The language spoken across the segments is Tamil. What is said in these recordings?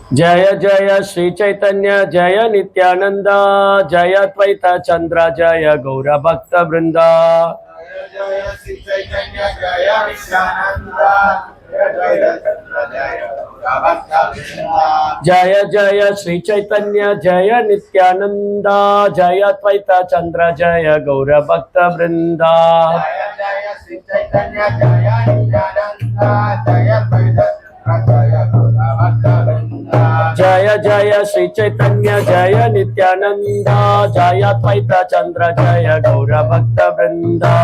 जय जय श्री चैतन्य जय नित्यानंद जय द्वैत चंद्र जय गौर भक्त वृंदा। जय जय श्री चैतन्य जय नित्यानंद जय जय श्री चैतन्य जय नित्यानंद जय द्वैत चंद्र जय गौर भक्त वृंदा। जय जय श्री चैतन्य जय नित्यानंद जय द्वैत जय जय श्री चैतन्य जय नित्यानंद जय द्वैत चंद्र जय गौर भक्त वृंदा।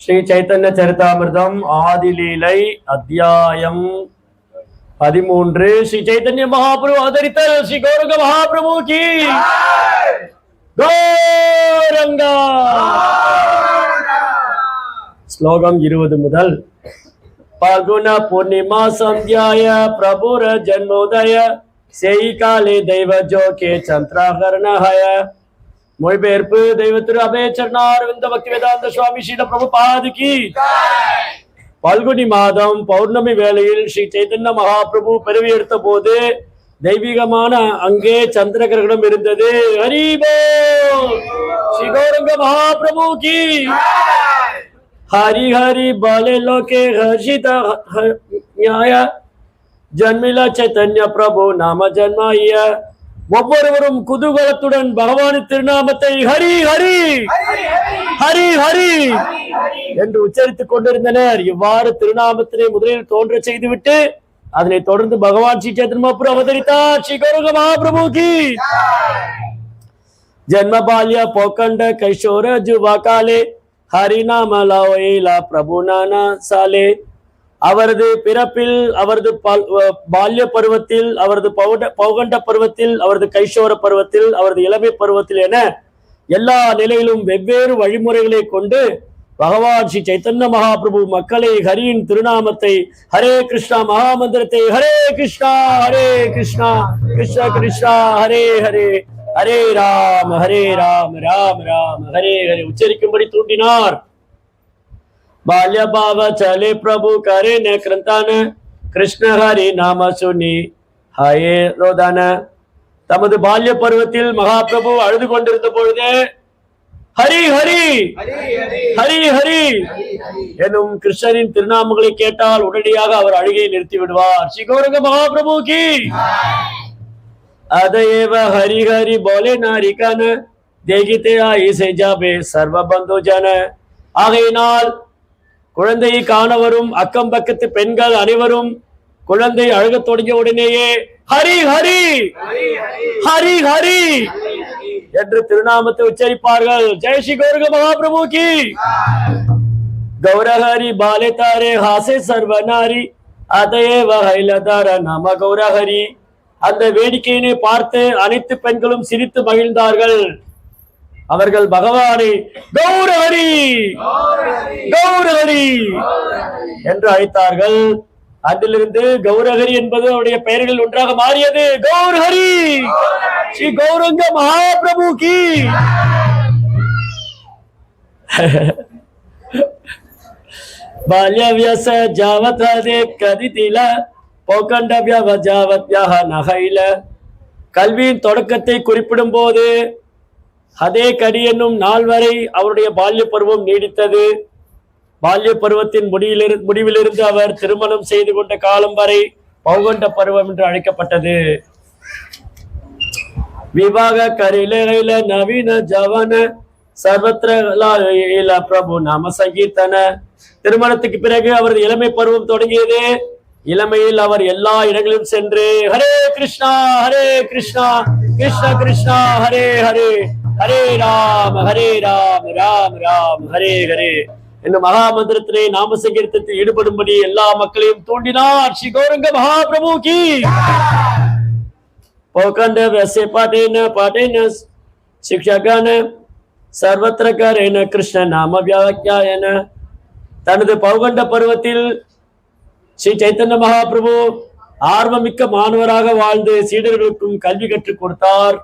श्री चैतन्य चरितामिर्दम आदिलीலை அத்தியாயம் 13 श्री चैतन्य महाप्रभु அவதரித்தல் श्री गौरंग महाप्रभु की गौरंगा। श्लोकम 20 முதல் फाल्गुन पूर्णिमा संध्याय प्रभुर जन्मोदय सेई काले दैव जो के चंद्राहरण है। மொழிபெயர்ப்பு தெய்வ திரு அபய சரணாரவிந்த பக்தி வேதாந்த சுவாமி ஸ்ரீல பிரபுபாத் கி பல்குனி மாதம் பௌர்ணமி வேளையில் ஸ்ரீ சைத்தன்ய மகாபிரபு பிறவி எடுத்த போது தெய்வீகமான அங்கே சந்திர கிரகணம் இருந்தது. ஹரிபோ ஸ்ரீ கௌரங்க மகாபிரபு கி ஹரி ஹரி பாலே லோகே ஹர்ஷித ஜன்மில சைத்தன்ய பிரபு நாம ஜன்மாய. ஒவ்வொருவரும் குதூகலத்துடன் பகவானின் திருநாமத்தை ஹரி ஹரி ஹரி ஹரி என்று உச்சரித்துக் கொண்டிருந்தனர். இவ்வாறு திருநாமத்தினை முதலில் தோன்ற செய்துவிட்டு அதனை தொடர்ந்து பகவான் ஸ்ரீ சைத்தன்ய மகாபிரபு அவதரித்தார். ஸ்ரீ கௌரங்க மகாபிரபு கி ஜன்ம பால்ய போக்கண்ட கைஷோர ஜுவா காலே ஹரி நாம லாவேலா பிரபு நானா சாலே. அவரது பிறப்பில், அவரது பால்ய பருவத்தில், அவரது பௌகண்ட பருவத்தில், அவரது கைஷோர பருவத்தில், அவரது இளமை பருவத்தில் என எல்லா நிலையிலும் வெவ்வேறு வழிமுறைகளை கொண்டு பகவான் ஸ்ரீ சைத்தன்ய மகாபிரபு மக்களை ஹரியின் திருநாமத்தை ஹரே கிருஷ்ணா மகாமந்திரத்தை ஹரே கிருஷ்ணா கிருஷ்ண கிருஷ்ணா ஹரே ஹரே ஹரே ராம் ராம் ராம் ஹரே ஹரே உச்சரிக்கும்படி தூண்டினார். बाल्य भाव चले प्रभु करे न कृंतन कृष्ण हरि नाम सुनी हाये रोदन. தமது பால்ய பருவத்தில் மகாபிரபு அழுது கொண்டிருந்த பொழுது ஹரி ஹரி ஹரி ஹரி எனும் கிருஷ்ணரின் திருநாமங்களை கேட்டால் உடனடியாக அவர் அழுகையை நிறுத்தி விடுவார். ஸ்ரீ கௌரங்க மகாபிரபு கி அதையேவ ஹரி ஹரி போலே நாரிகன தேகித்தே ஆயி செஜாபே சர்வ பந்து ஜன. ஆகையினால் குழந்தையை காண வரும் அக்கம் பக்கத்து பெண்கள் அனைவரும் குழந்தை அழுகத் தொடங்கிய உடனேயே ஹரி ஹரி ஹரி ஹரி என்று திருநாமத்தை உச்சரிப்பார்கள். ஜெய் ஸ்ரீ கௌரங்க மகாபிரபு கி கௌரஹரி பாலே தாரே ஹாசே சர்வநாரி அதயே வகைலதார நம கௌரஹரி. அந்த வேடிக்கையினை பார்த்து அனைத்து பெண்களும் சிரித்து மகிழ்ந்தார்கள். அவர்கள் பகவானை கௌரஹரி கௌரஹரி என்று அழைத்தார்கள். அதிலிருந்து கௌரஹரி என்பது அவருடைய பெயர்கள் ஒன்றாக மாறியது. கௌரஹரி ஸ்ரீ கௌரங்க மகாபிரபு கி பால்ய வியச ஜாவத் ஹதே கதிதில போகண்ட வியவ ஜாவத் யஹ நகைல. கல்வியின் தொடக்கத்தை குறிப்பிடும் போது அதே கடி என்னும் நாள் வரை அவருடைய பால்ய பருவம் நீடித்தது. பால்ய பருவத்தின் முடிவிலிருந்து அவர் திருமணம் செய்து கொண்ட காலம் வரை பௌகண்ட பருவம் என்று அழைக்கப்பட்டது. விவாக கரில நவீன ஜவன சர்வத்ர பிரபு நாம சங்கீர்த்தன. திருமணத்துக்கு பிறகு அவரது இளமை பருவம் தொடங்கியது. இளமையில் அவர் எல்லா இடங்களிலும் சென்று ஹரே கிருஷ்ணா கிருஷ்ண கிருஷ்ணா ஹரே ஹரே ஹரே ராம் ராம் ராம் ஹரே ஹரே என்னும் மகா மந்திரத்திலே நாம சங்கீர்த்தத்தில் ஈடுபடும்படி எல்லா மக்களையும் தூண்டினார். ஸ்ரீ கௌரங்க மகாபிரபு கி போகண்ட வசே பாட்டேன சிக்ஷகன சர்வத்திர கரேன கிருஷ்ண நாம வியாக்கியாயன. தனது பௌகண்ட பருவத்தில் ஸ்ரீ சைத்தன்ய மகாபிரபு ஆர்வமிக்க மாணவராக வாழ்ந்து சீடர்களுக்கும் கல்வி கற்றுக் கொடுத்தார்.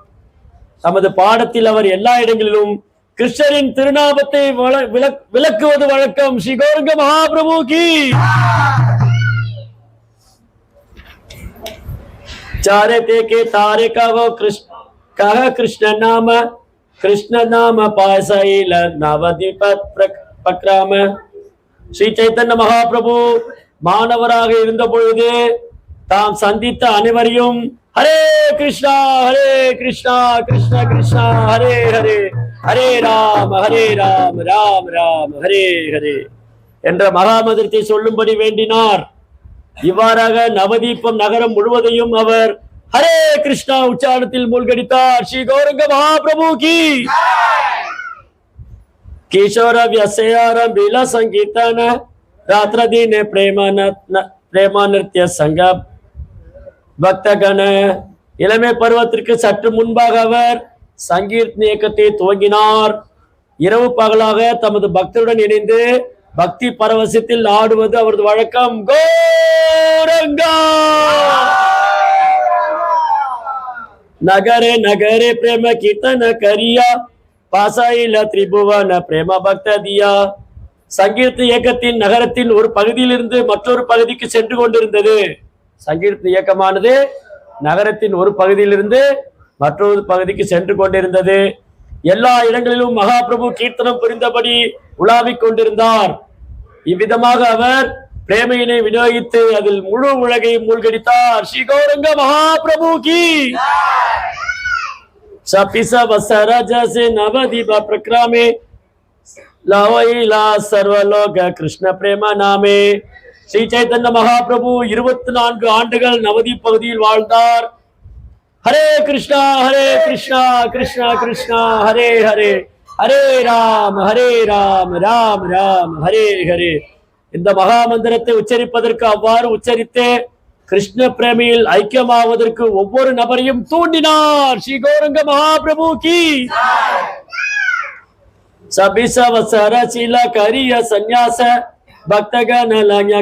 தமது பாடத்தில் அவர் எல்லா இடங்களிலும் கிருஷ்ணரின் திருநாமத்தை விளக்குவது வழக்கம். ஸ்ரீ கௌரங்க மகாபிரபு கி चारे ते के तारे का वो कृष्ण नाम पायसाइल नवदीप பக்ராம. ஸ்ரீ சைத்தன்ய மகாபிரபு மாணவராக இருந்த பொழுது தாம் சந்தித்த அனைவரையும் ஹரே கிருஷ்ணா கிருஷ்ணா கிருஷ்ணா ஹரே ஹரே, ஹரே ராம் ராம் ராம் ஹரே ஹரே என்ற மகாமந்திரத்தை சொல்லும்படி வேண்டினார். இவ்வாறாக நவதீபம் நகரம் முழுவதையும் அவர் ஹரே கிருஷ்ணா உச்சாரணத்தில் மூழ்கடித்தார். ஸ்ரீ கௌரங்க மகாபிரபு கி கிஷோர வியசயாரம் வில சங்கீதன ராத்திர தின பிரேமா நிருத்திய சங்க பக்தகன. இளமை பருவத்திற்கு சற்று முன்பாக அவர் சங்கீர்த்தன இயக்கத்தை துவங்கினார். இரவு பகலாக தமது பக்தருடன் இணைந்து பக்தி பரவசத்தில் ஆடுவது அவரது வழக்கம். கௌரங்கா நகரே நகரே பிரேம கீர்த்தன கரியா பாசாயில திரிபுவன பிரேம பக்த தியா. சங்கீர்த்த இயக்கத்தின் நகரத்தின் ஒரு பகுதியிலிருந்து மற்றொரு பகுதிக்கு சென்று கொண்டிருந்தது. சங்கீர்த்த இயக்கமானது நகரத்தின் ஒரு பகுதியிலிருந்து மற்றொரு பகுதிக்கு சென்று கொண்டிருந்தது. எல்லா இடங்களிலும் மகாபிரபு கீர்த்தனம் புரிந்தபடி உலாவிக் கொண்டிருந்தார். இவ்விதமாக அவர் பிரேமையினை விநியோகித்து அதில் முழு உலகை மூழ்கடித்தார். ஸ்ரீ கௌரங்க மகாபிரபு கி சபிச வசரஜ से नवदीप प्रक्रामे लवैला सर्वलोक कृष्ण प्रेम नामे. ஸ்ரீ சைத்தன்ய மகாபிரபு 24 ஆண்டுகள் நவதீப் பகுதியில் வாழ்ந்தார். ஹரே கிருஷ்ணா கிருஷ்ணா கிருஷ்ணா ஹரே ஹரே, ஹரே ராம் ராம் ராம் ஹரே ஹரே. இந்த மகா மந்திரத்தை உச்சரிப்பதற்கு அவ்வாறு உச்சரித்து கிருஷ்ண பிரேமியில் ஐக்கியமாவதற்கு ஒவ்வொரு நபரையும் தூண்டினார். ஸ்ரீ கௌரங்க மகாபிரபு கி சபிசவசரசீல கரிய சந்நியாச பக்தகன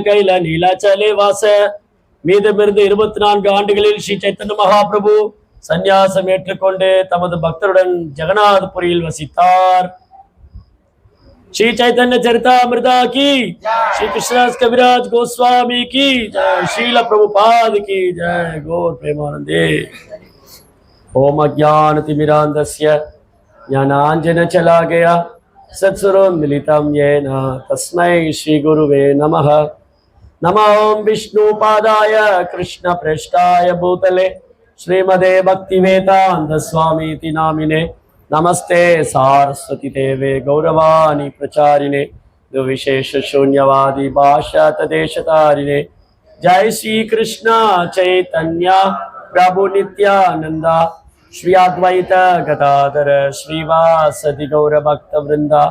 கைல நீலாச்சலே வாச. மீதமிருந்து 24 ஆண்டுகளில் ஸ்ரீ சைத்தன்ய மகாபிரபு சந்நியாசம் ஏற்றுக்கொண்டு தமது பக்தருடன் ஜெகநாதபுரியில் வசித்தார். श्री चैतन्य चरितामृता की, श्री कृष्णदास कविराज गोस्वामी की जय, श्रील प्रभुपाद की जय, गौर प्रेमानंदे. ओम अज्ञानतिमिरान्धस्य ज्ञानाञ्जन चला गया सत्सुरोन्मिलितं येन तस्मै श्री गुरुवे नमः. नमो ओम विष्णुपादाय कृष्णप्रेष्ठाय भूतले श्रीमदे भक्तिवेदान्त स्वामीति नामिने. नमस्ते सारस्वती देवे गौरवाणी प्रचारिणे दुविशेष शून्यवादी भाषा तदेशतारिणे. जय श्री कृष्ण चैतन्य प्रभु नित्यानंदा श्री अद्वैत गदाधर श्रीवासदि गौर भक्त वृंदा.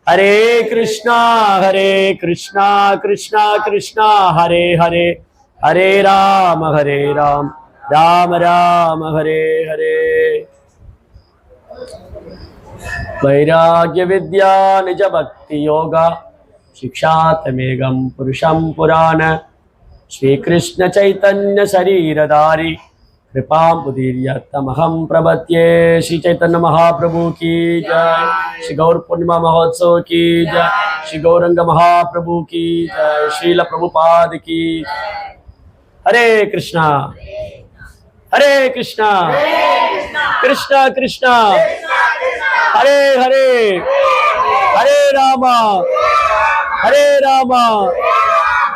हरे कृष्णा कृष्णा कृष्णा हरे हरे, हरे राम राम राम हरे हरे. वैराग्य विद्या निज भक्ति योगा शिक्षातमेगम पुरुषं पुराण. श्री कृष्ण चैतन्य शरीरधारी कृपाबुदीर्यतमहं प्रपद्ये. श्री चैतन्य महाप्रभु की जय, श्री गौर पूर्णिमा महोत्सव की जय, श्री गौरंग महाप्रभु की जय, श्रील प्रभुपाद की. हरे कृष्णा कृष्णा कृष्णा हरे हरे, हरे रामा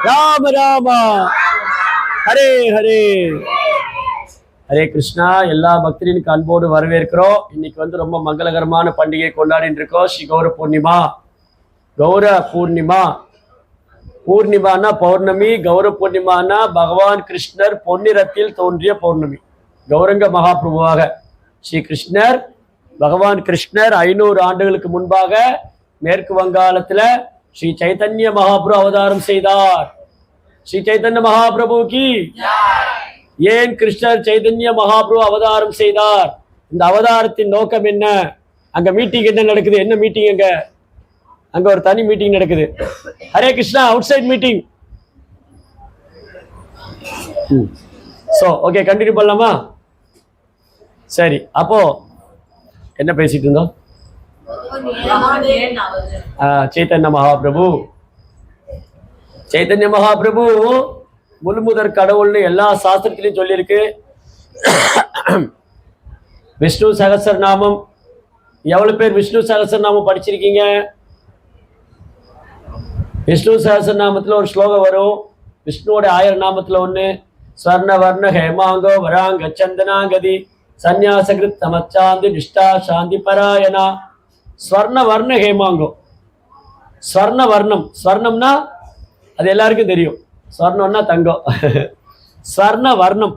राम राम हरे हरे. ஹரே கிருஷ்ணா. எல்லா பக்தர்களுக்கு அன்போடு வரவேற்கிறோம். இன்னைக்கு ரொம்ப மங்களகரமான பண்டிகை கொண்டாடிட்டு இருக்கோம். ஸ்ரீ கௌர பூர்ணிமா. கௌர பூர்ணிமா, பூர்ணிமானா பௌர்ணமி, கௌர பூர்ணிமானா பகவான் கிருஷ்ணர் பொன்னிறத்தில் தோன்றிய பௌர்ணமி. கௌரங்க மகாபிரபுவாக ஸ்ரீ கிருஷ்ணர், பகவான் கிருஷ்ணர் 500 ஆண்டுகளுக்கு முன்பாக மேற்கு வங்காளத்துல ஸ்ரீ சைத்தன்ய மகாபிரபு அவதாரம் செய்தார். ஸ்ரீ சைத்தன்ய மகாபிரபு கி. ஏன் கிருஷ்ணர் சைதன்ய மகாபிரபு அவதாரம் செய்தார்? இந்த அவதாரத்தின் நோக்கம் என்ன? அங்க மீட்டிங் என்ன நடக்குது? என்ன மீட்டிங்? அங்க ஒரு தனி மீட்டிங் நடக்குது. Hare Krishna outside meeting. So okay, continue பண்ணலாமா? சரி, அப்போ என்ன பேசிட்டு இருந்தோம்? చైతన్య మహాప్రభు முழுமுதற் கடவுள்னு எல்லா சாஸ்திரத்திலையும் சொல்லியிருக்கு. விஷ்ணு சகஸ்ரநாமம், எவ்வளவு பேர் விஷ்ணு சகஸ்ரநாமம் படிச்சிருக்கீங்க? விஷ்ணு சகஸ்ரநாமத்துல ஒரு ஸ்லோகம் வரும், விஷ்ணுவோட 1000 நாமத்துல ஒண்ணு, ஸ்வர்ண வர்ண ஹேமாங்கோ வராங்க சந்தனாகதி சந்நியாசகிருத் தமச்சாந்தி நிஷ்டா சாந்தி பராயணா. ஸ்வர்ண வர்ண ஹேமாங்கோ, ஸ்வர்ண வர்ணம், ஸ்வர்ணம்னா அது எல்லாருக்கும் தெரியும், ஸ்வர்ணம்னா தங்கம். ஸ்வர்ண வர்ணம்,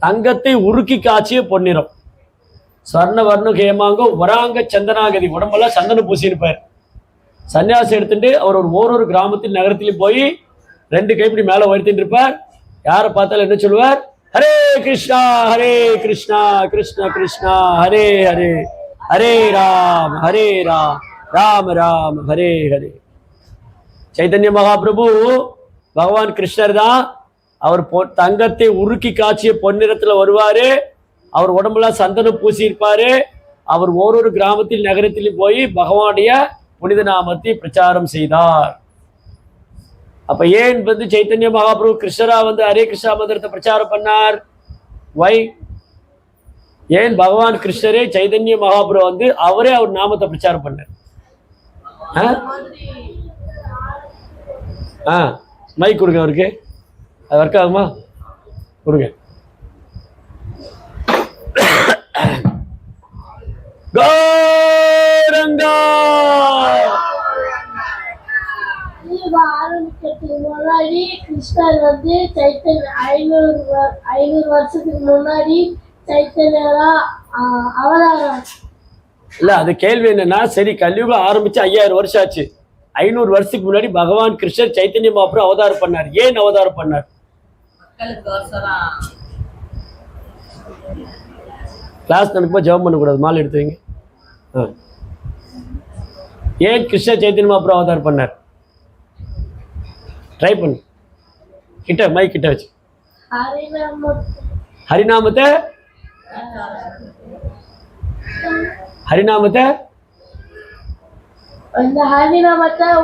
தங்கத்தை உருக்கி காய்ச்சிய பொன்னிறம். ஸ்வர்ண வர்ணம் ஹேமாங்கோ வராங்க சந்தனாகதி, உடம்பெல்லாம் சந்தனம் பூசியிருப்பார். சன்னியாசம் எடுத்துட்டு அவர் ஒரு கிராமத்தில் நகரத்திலும் போய் 2 கைப்பிடி மேலே உயர்த்திட்டு இருப்பார். யாரை பார்த்தாலும் என்ன சொல்லுவார்? ஹரே கிருஷ்ணா கிருஷ்ண கிருஷ்ணா ஹரே ஹரே, ஹரே ராம் ராம ராம் ஹரே ஹரே. சைதன்ய மகாபிரபு பகவான் கிருஷ்ணர் தான். அவர் தங்கத்தை உருக்கி காய்ச்சிய பொன்னிறத்துல வருவாரு. அவர் உடம்புல சந்தனம் பூசியிருப்பாரு. அவர் ஒரு கிராமத்தில் நகரத்தில் போய் பகவானுடைய புனித நாமத்தை பிரச்சாரம் செய்தார். அப்ப ஏன் சைத்தன்ய மகாபிரபு கிருஷ்ணரா ஹரே கிருஷ்ணா மந்திரத்தை பிரச்சாரம் பண்ணார்? வை? ஏன் பகவான் கிருஷ்ணரே சைதன்ய மகாபிரபு அவரே அவர் நாமத்தை பிரச்சாரம் பண்ணார். மைக் கொடுங்க அவருக்கு, அது ஒர்க் ஆகுமா? கொடுங்க. கௌரங்கா ஆரம்பிக்கிறதுக்கு முன்னாடி கிருஷ்ணர் சைத்தன்ய 500 வருஷத்துக்கு முன்னாடி சைத்தன்யரா அவதாரம். இல்ல, அது கேள்வி என்னன்னா, சரி கலியுகம் ஆரம்பிச்சு 5000 வருஷம் ஆச்சு, 500 வருஷத்துக்கு முன்னாடி பகவான் கிருஷ்ணர் சைத்தன்ய மகாபிரபு அவதாரம் பண்ணார். ஏன் அவதாரம் பண்ணார்? கிளாஸ் நடக்கும்போது ஜெபம் பண்ணக்கூடாது, மாலை எடுத்து வைங்க. ஏன் கிருஷ்ணர் சைத்தன்ய மகாபிரபு அவதாரம் பண்ணார்? ட்ரை பண்ணு, கிட்ட மைக் கிட்ட வச்சு. ஹரிநாமத்தை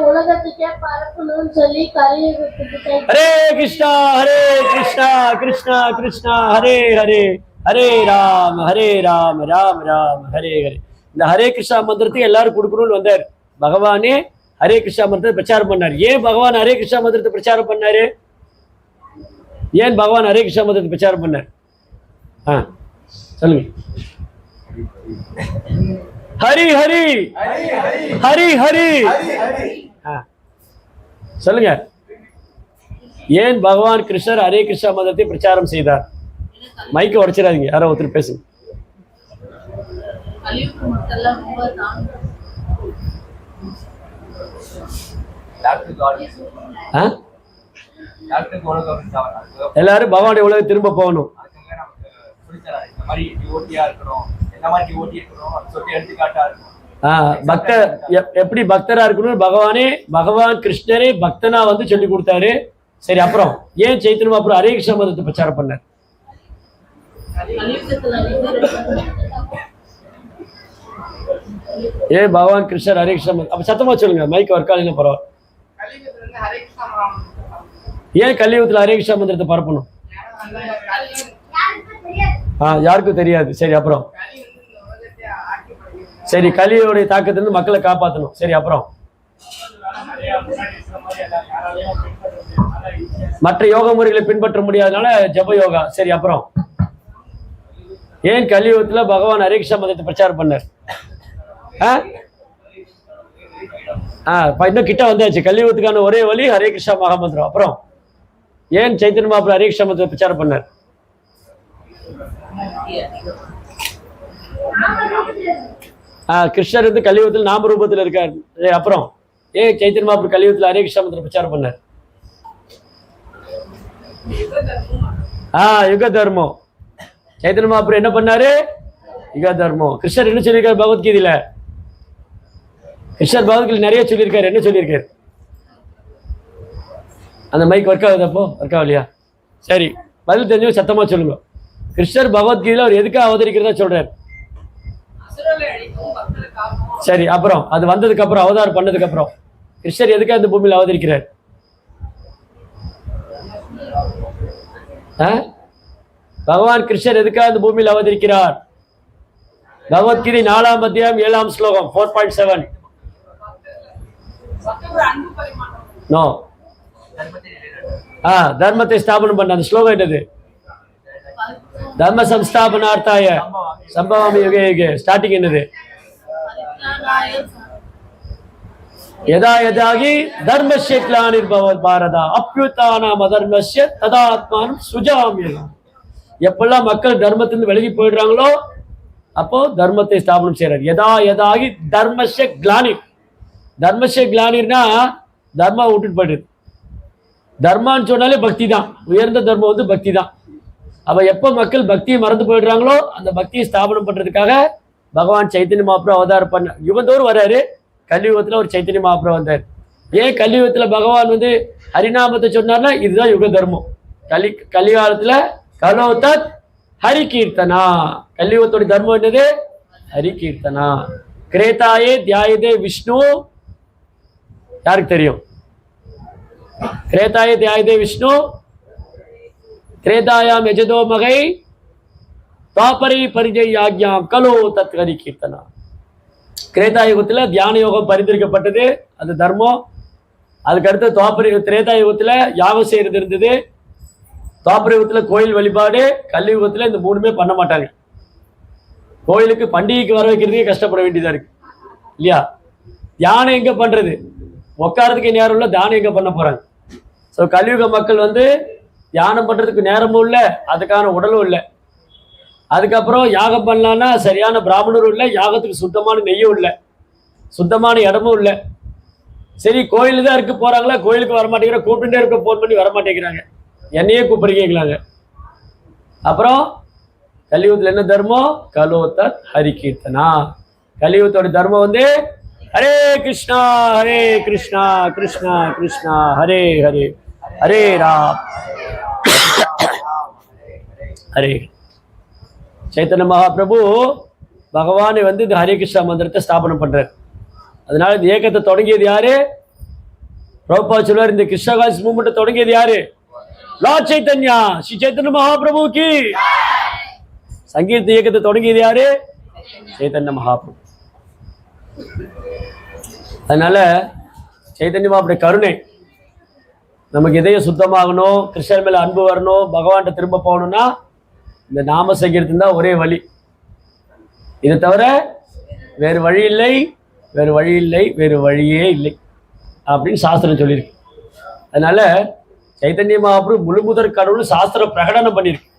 உலகத்துக்கே பரப்பணும்னு சொல்லி கலியுகத்துக்கு ஹரே கிருஷ்ணா கிருஷ்ணா கிருஷ்ணா ஹரே ஹரே, ஹரே ராம் ராம் ராம் ஹரே ஹரே. இந்த ஹரே கிருஷ்ணா மந்திரத்துக்கு எல்லாரும் கொடுக்கணும்னு வந்தார். பகவானே ஹரே கிருஷ்ணா மந்திரத்தை பிரச்சாரம் பண்ணார். ஏன் பகவான் ஹரே கிருஷ்ணா மந்திரத்தை பிரச்சாரம் பண்ணாரு? ஏன் பகவான் ஹரே கிருஷ்ணா மந்திரத்தை பிரச்சாரம் பண்ணார்? சொல்லுங்க. ஹரி ஹரி ஹரி ஹரி சொல்லுங்க. ஏன் பகவான் கிருஷ்ணர் ஹரே கிருஷ்ணா மந்திரத்தை பிரச்சாரம் செய்தார்? மைக்க உடைச்சிடாதீங்க, யாரோ ஒருத்தர் பேசுங்க. எல்லாரும் பகவானுடைய உலகம் திரும்ப போகணும். பக்தர் எப்படி பக்தரா இருக்கணும் பகவான் கிருஷ்ணரே பக்தனா சொல்லி கொடுத்தாரு. சரி, அப்புறம் ஏன் சைத்தன்ய அப்புறம் ஹரே கிருஷ்ணா மதத்தை பிரச்சாரம் பண்ணார்? ஏன் பகவான் கிருஷ்ணர் ஹரே கிருஷ்ணா அப்ப சத்தமா சொல்லுங்க, மைக் ஒர்க் ஆகல பரவாயில்ல. ஏன் கலியுகத்துல ஹரே கிருஷ்ணா மந்திரத்தை பரப்பணும்? யாருக்கும் தெரியாது. சரி, அப்புறம் சரி கலியோடைய தாக்கத்திலிருந்து மக்களை காப்பாற்றணும். சரி, அப்புறம் மற்ற யோக முறைகளை பின்பற்ற முடியாதனால ஜப யோகா. சரி, அப்புறம் ஏன் கலியுகத்துல பகவான் ஹரே கிருஷ்ணா மதத்தை பிரச்சாரம் பண்ணார்? இன்னும் கிட்ட வந்தாச்சு. கலியுகத்துக்கான ஒரே வழி ஹரே கிருஷ்ணா மகாமந்திரம். அப்புறம் ஏன் சைத்தன்ய மகாபிரபு ஹரே கிருஷ்ணா மதத்தை பிரச்சாரம் பண்ணார்? கிருஷ்ணர் கலியுகத்தில் நாம ரூபத்தில் இருக்கார். அப்புறம் ஏன் சைத்தன்ய மகாபிரபு கலியுகத்தில் ஹரே கிருஷ்ணா மதத்தை பிரச்சாரம் பண்ணார்? யுக தர்மம். சைத்தன்ய மகாபிரபு என்ன பண்ணாரு? யுக தர்மம். கிருஷ்ணர் என்ன சொல்லியிருக்காரு பகவத்கீதையில? கிருஷ்ணர் பகவத்கீதை நிறைய சொல்லியிருக்காரு. என்ன சொல்லியிருக்காரு? அந்த மைக் ஒர்க் ஆகுது? அப்போ ஒர்க் ஆகலையா? சரி, பதில் தெரிஞ்சவங்க சத்தமா சொல்லுங்க. கிருஷ்ணர் பகவத்கீதையில அவர் எதுக்காக அவதரிக்கிறதா சொல்றாரு? சரி, அப்புறம் அது வந்ததுக்கு அப்புறம் அவதாரம் பண்ணதுக்கு அப்புறம் கிருஷ்ணர் எதுக்காக இந்த பூமியில் அவதரிக்கிறார்? பகவான் கிருஷ்ணர் எதுக்காக இந்த பூமியில் அவதரிக்கிறார்? பகவத்கீதை 4ஆம் அத்தியாயம் 7ஆம் ஸ்லோகம் 4.7. நோ, தர்மத்தை ஸ்தாபனம் பண்ண அந்த ஸ்லோகம் என்னது? தர்ம சம்ஸ்தாபனார்த்தாய சம்பவாமி யுகே யுகே. ஸ்டார்டிங் என்னது? யதா யதாகி தர்மஸ்ய க்லானிர்பவத் பாரதா அப்யுத்தானாம் அதர்மஸ்ய ததாத்மானம் சுஜாமியகம். எப்பெல்லாம் மக்கள் தர்மத்திலிருந்து விலகி போயிடுறாங்களோ அப்போ தர்மத்தை ஸ்தாபனம் செய்யறாரு. யதா யதாகி தர்மஸ்ய க்லானி. தர்மஸ்ய க்லானிர்னா தர்மா விட்டுட்டு போயிடுது. தர்மான்னு சொன்னாலே பக்தி தான். உயர்ந்த தர்மம் வந்து பக்தி தான். அப்ப எப்ப மக்கள் பக்தியை மறந்து போயிடுறாங்களோ அந்த பக்தியை ஸ்தாபனம் பண்றதுக்காக பகவான் சைத்தன்ய மகாபிரபு அவதாரம் பண்ண யுகந்தோறும் வர்றாரு. கலியுகத்துல ஒரு சைத்தன்ய மகாபிரபு வந்தார். ஏன் கலியுகத்துல பகவான் வந்து ஹரிநாமத்தை சொன்னார்னா இதுதான் யுக தர்மம். கலிகாலத்துல கலோதத் ஹரி கீர்த்தனா. கலியுகத்தோட தர்மம் என்னது? ஹரி கீர்த்தனா. கிரேதாயே தியாயதே விஷ்ணு. யாருக்கு தெரியும்? கிரேதாயே தியாயதே விஷ்ணு. திரேதாயாம் யஜதோ மகை துவாபரை பரிஜய் ஆக்யாம் கலோ தத் ஹரி கீர்த்தனா. கிரேதா யுகத்துல தியான யோகம் பரிந்துரைக்கப்பட்டது, அது தர்மம். அதுக்கடுத்து திரேதா யுகத்துல யாகம் செய்யறது இருந்தது. துவாபர யுகத்துல கோயில் வழிபாடு. கலியுகத்துல இந்த மூணுமே பண்ண மாட்டாங்க. கோயிலுக்கு பண்டிகைக்கு வர வைக்கிறதுக்கே கஷ்டப்பட வேண்டியதா இருக்கு இல்லையா? தியானம் எங்க பண்றது? உட்காரதுக்கு நேரம் இல்லை, தியானம் எங்க பண்ண போறாங்க? ஸோ கலியுக மக்கள் வந்து தியானம் பண்றதுக்கு நேரமும் இல்லை, அதுக்கான உடலும் இல்லை. அதுக்கப்புறம் யாகம் பண்ணலான்னா சரியான பிராமணரும் இல்லை, யாகத்துக்கு சுத்தமான நெய்யும் இல்லை, சுத்தமான இடமும் இல்லை. சரி, கோயிலு தான் இருக்கு, போறாங்களா? கோயிலுக்கு வரமாட்டேங்கிற, கூப்பிட்டுட்டே இருக்க, போன் பண்ணி வரமாட்டேங்கிறாங்க, என்னையே கூப்பிடுறீங்களாங்க. அப்புறம் கலியுகத்தில் என்ன தர்மம்? கலோதத் ஹரி கீர்த்தனா. கலியுகத்தோட தர்மம் வந்து ஹரே கிருஷ்ணா கிருஷ்ணா கிருஷ்ணா ஹரே ஹரே, ஹரே ராம் ஹரே. சைத்தன்ய மகாபிரபு பகவானை வந்து இந்த ஹரே கிருஷ்ணா மந்திரத்தை ஸ்தாபனம் பண்றார். அதனால இந்த இயக்கத்தை தொடங்கியது யாரு? பிரபுபாத் சொல்வார், இந்த கிருஷ்ணா கான்ஷியஸ் மூவ்மெண்ட்டை தொடங்கியது யாரு? லார்ட் சைத்தன்யா, ஸ்ரீ சைத்தன்ய மகாபிரபு கி. சங்கீத இயக்கத்தை தொடங்கியது யாரு? சைத்தன்ய மகாபிரபு. அதனால சைத்தன்ய மகாபிரபு கருணை, நமக்கு இதயம் சுத்தமாகணும், கிருஷ்ணர் மேல அன்பு வரணும், பகவான்கிட்ட திரும்ப போகணும்னா இந்த நாம சங்கீர்த்தம் தான் ஒரே வழி. இதை தவிர வேறு வழி இல்லை, வேறு வழி இல்லை, வேறு வழியே இல்லை அப்படின்னு சாஸ்திரம் சொல்லியிருக்கு. அதனால சைத்தன்ய மகாபிரபு முழுமுதற் கடவுள் சாஸ்திர பிரகடனம் பண்ணியிருக்கு.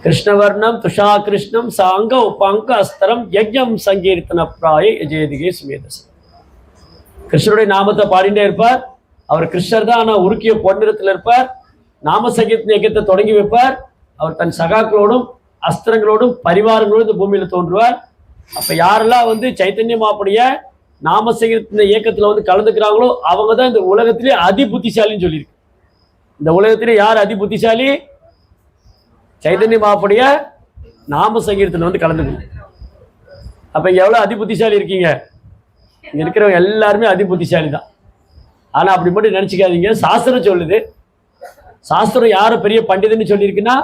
கிருஷ்ணவர்ணம் துஷா கிருஷ்ணம் சாங்க உபாங்க அஸ்தரம் யஜ்ஞம் சங்கீர்த்தன பிராய எஜேதிகே சுமேதசம். கிருஷ்ணருடைய நாமத்தை பாடிட்டே இருப்பார். அவர் கிருஷ்ணர் தான், ஆனால் உருக்கிய பொன்னிறத்தில் இருப்பார். நாம சங்கீர்த்தன இயக்கத்தை தொடங்கி வைப்பார். அவர் தன் சகாக்களோடும் அஸ்திரங்களோடும் பரிவாரங்களோடும் இந்த பூமியில தோன்றுவார். அப்ப யாரெல்லாம் வந்து சைத்தன்ய மகாபிரபுடைய நாம சங்கீர்த்தன இயக்கத்துல வந்து கலந்துக்கிறாங்களோ அவங்க தான் இந்த உலகத்திலே அதி புத்திசாலின்னு சொல்லியிருக்கு. இந்த உலகத்திலே யார் அதி புத்திசாலி? சைத்தன்ய மகாபிரபுடைய நாம சங்கீர்த்தனை வந்து கலந்துக்கணும். அப்ப இங்க எவ்வளவு அதி புத்திசாலி இருக்கீங்க? இங்க இருக்கிறவங்க எல்லாருமே அதி புத்திசாலி தான். ஆனா அப்படி மட்டும் நினைச்சுக்காதீங்க. சாஸ்திரம் சொல்லுது. சாஸ்திரம் யாரு பெரிய பண்டிதன்னு சொல்லியிருக்குன்னா,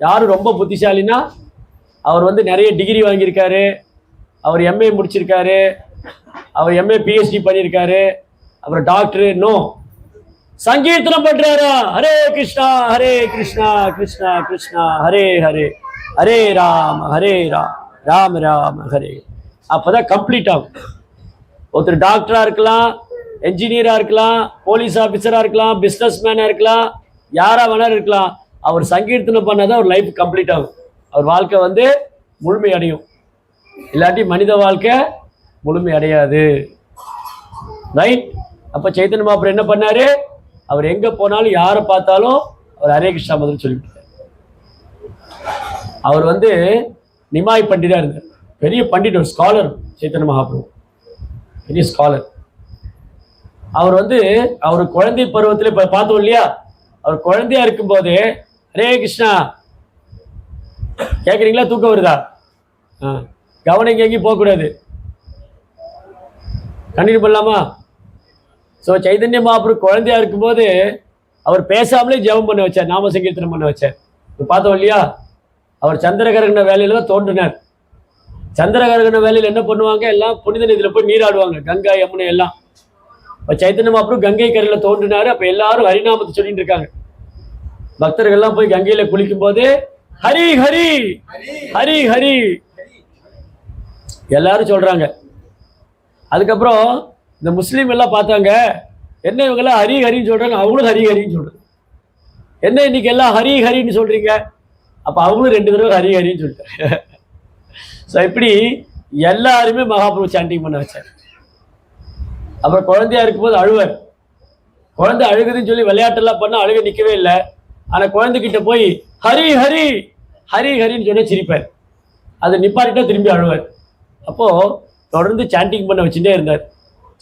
யாரு ரொம்ப புத்திசாலினா அவர் வந்து நிறைய டிகிரி வாங்கியிருக்காரு, அவர் எம்ஏ முடிச்சிருக்காரு, அவர் எம்ஏ பிஹெச்டி பண்ணியிருக்காரு, அப்புறம் டாக்டரு. நோ, சங்கீர்த்தனம் பண்றாரா? ஹரே கிருஷ்ணா கிருஷ்ணா கிருஷ்ணா ஹரே ஹரே, ஹரே ராம் ராம் ராம் ஹரே. அப்பதான் கம்ப்ளீட் ஆகும். ஒருத்தர் டாக்டரா இருக்கலாம், என்ஜினியரா இருக்கலாம், போலீஸ் ஆஃபீஸரா இருக்கலாம், பிஸ்னஸ் மேனா இருக்கலாம், யாரா வேணாலும் இருக்கலாம். அவர் சங்கீர்த்தனம் பண்ணாதான் அவர் லைஃப் கம்ப்ளீட் ஆகும், அவர் வாழ்க்கை வந்து முழுமை அடையும். இல்லாட்டி மனித வாழ்க்கை முழுமை அடையாது. ரைட்? அப்ப சைத்தன்ய மகாபிரபு என்ன பண்ணாரு? அவர் எங்க போனாலும் யாரை பார்த்தாலும் அவர் ஹரே கிருஷ்ணா மந்திரம் சொல்லிவிட்டார். அவர் வந்து நிமாய் பண்டிதா இருந்தார், பெரிய பண்டிட், ஸ்காலர். சைத்தன்ய மகாபிரபு பெரிய ஸ்காலர். அவர் வந்து அவர் குழந்தை பருவத்தில் இப்ப பார்த்தோம் இல்லையா, அவர் குழந்தையா இருக்கும்போது ஹரே கிருஷ்ணா கேட்குறீங்களா? தூக்கம் வருதா? கவனம் எங்கேயும் போகக்கூடாது. கண்டினியூ பண்ணலாமா? ஸோ சைதன்ய மகாபிரபு குழந்தையா இருக்கும்போது அவர் பேசாமலே ஜெபம் பண்ண வச்சார், நாம சங்கீர்த்தனம் பண்ண வச்சார். பார்த்தோம் இல்லையா? அவர் சந்திரகிரகண வேலையில தான் தோன்றினார். சந்திரகிரகண வேலையில் என்ன பண்ணுவாங்க, எல்லாம் புனித நதியில் போய் நீராடுவாங்க, கங்கா யமுனை எல்லாம். இப்போ சைத்தன்ய மகாபிரபு கங்கை கரையில் தோன்றினாரு. அப்போ எல்லாரும் ஹரிநாமத்தை சொல்லிட்டு இருக்காங்க. பக்தர்கள்லாம் போய் கங்கையில குளிக்கும் போது ஹரி ஹரி ஹரி ஹரி எல்லாரும் சொல்றாங்க. அதுக்கப்புறம் இந்த முஸ்லீம் எல்லாம் பார்த்தாங்க, என்ன இவங்கெல்லாம் ஹரி ஹரின்னு சொல்றாங்க, அவங்களும் ஹரி ஹரின்னு சொல்றாங்க. என்ன இன்னைக்கு எல்லாம் ஹரி ஹரின்னு சொல்றீங்க? அப்ப அவங்களும் 2 தடவை ஹரி ஹரின்னு சொல்லிட்டாங்க. ஸோ இப்படி எல்லாருமே மகாபிரபு சாண்டிங் பண்ண வச்சார். அப்புறம் குழந்தையா இருக்கும்போது அழுவார். குழந்தை அழுகுதுன்னு சொல்லி விளையாட்டெல்லாம் பண்ண அழுக நிற்கவே இல்லை. ஆனால் குழந்தைகிட்ட போய் ஹரி ஹரி ஹரி ஹரின்னு சொன்ன சிரிப்பார். அதை நிப்பாட்டிட்டா திரும்பி அழுவார். அப்போது தொடர்ந்து சாண்டிங் பண்ண வச்சுட்டே இருந்தார்.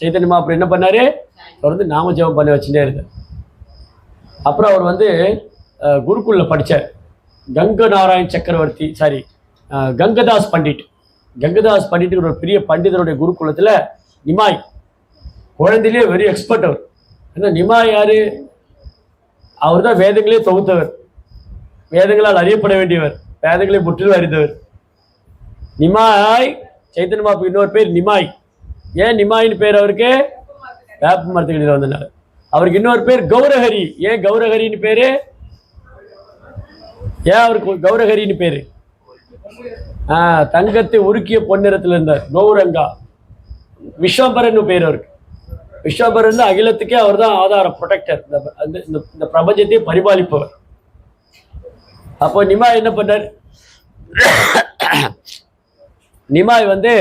சைத்தன்ய மகாபிரபு என்ன பண்ணார்? தொடர்ந்து நாம ஜெபம் பண்ண வச்சுட்டே இருந்தார். அப்புறம் அவர் வந்து குருக்குலில் படித்தார். கங்க நாராயண் சக்கரவர்த்தி கங்கதாஸ் பண்டிட். கங்கதாஸ் பண்டிட் ஒரு பெரிய பண்டிதருடைய குருகுலத்தில் நிமாய், குழந்தையிலே வெரி எக்ஸ்பர்ட் அவர். ஏன்னா நிமாய் யாரு? அவர் தான் வேதங்களே தொகுத்தவர், வேதங்களால் அறியப்பட வேண்டியவர், வேதங்களை முற்றிலும் அறிந்தவர். நிமாய் சைத்தன்ய மகாபிரபு இன்னொரு பேர் நிமாய். ஏன் நிமாயின்னு பேர் அவருக்கு? வேப்ப மரத்துக்கு வந்தனால. அவருக்கு இன்னொரு பேர் கௌரஹரி. ஏன் கௌரஹரின்னு பேரு? ஏன் அவருக்கு கௌரஹரின்னு பேரு? தங்கத்தை உருக்கிய பொன்னிறத்தில் இருந்தார், கௌரங்கா. விஸ்வம்பரன் பேர் அவருக்கு. விஸ்வம்பரன் தான் அகிலத்துக்கே அவர் தான் ஆதாரம், ப்ரொடெக்டர், இந்த பிரபஞ்சத்தை பரிபாலிப்பவர். அப்போ நிமாய் என்ன பண்ணார்? நிமாய் வந்து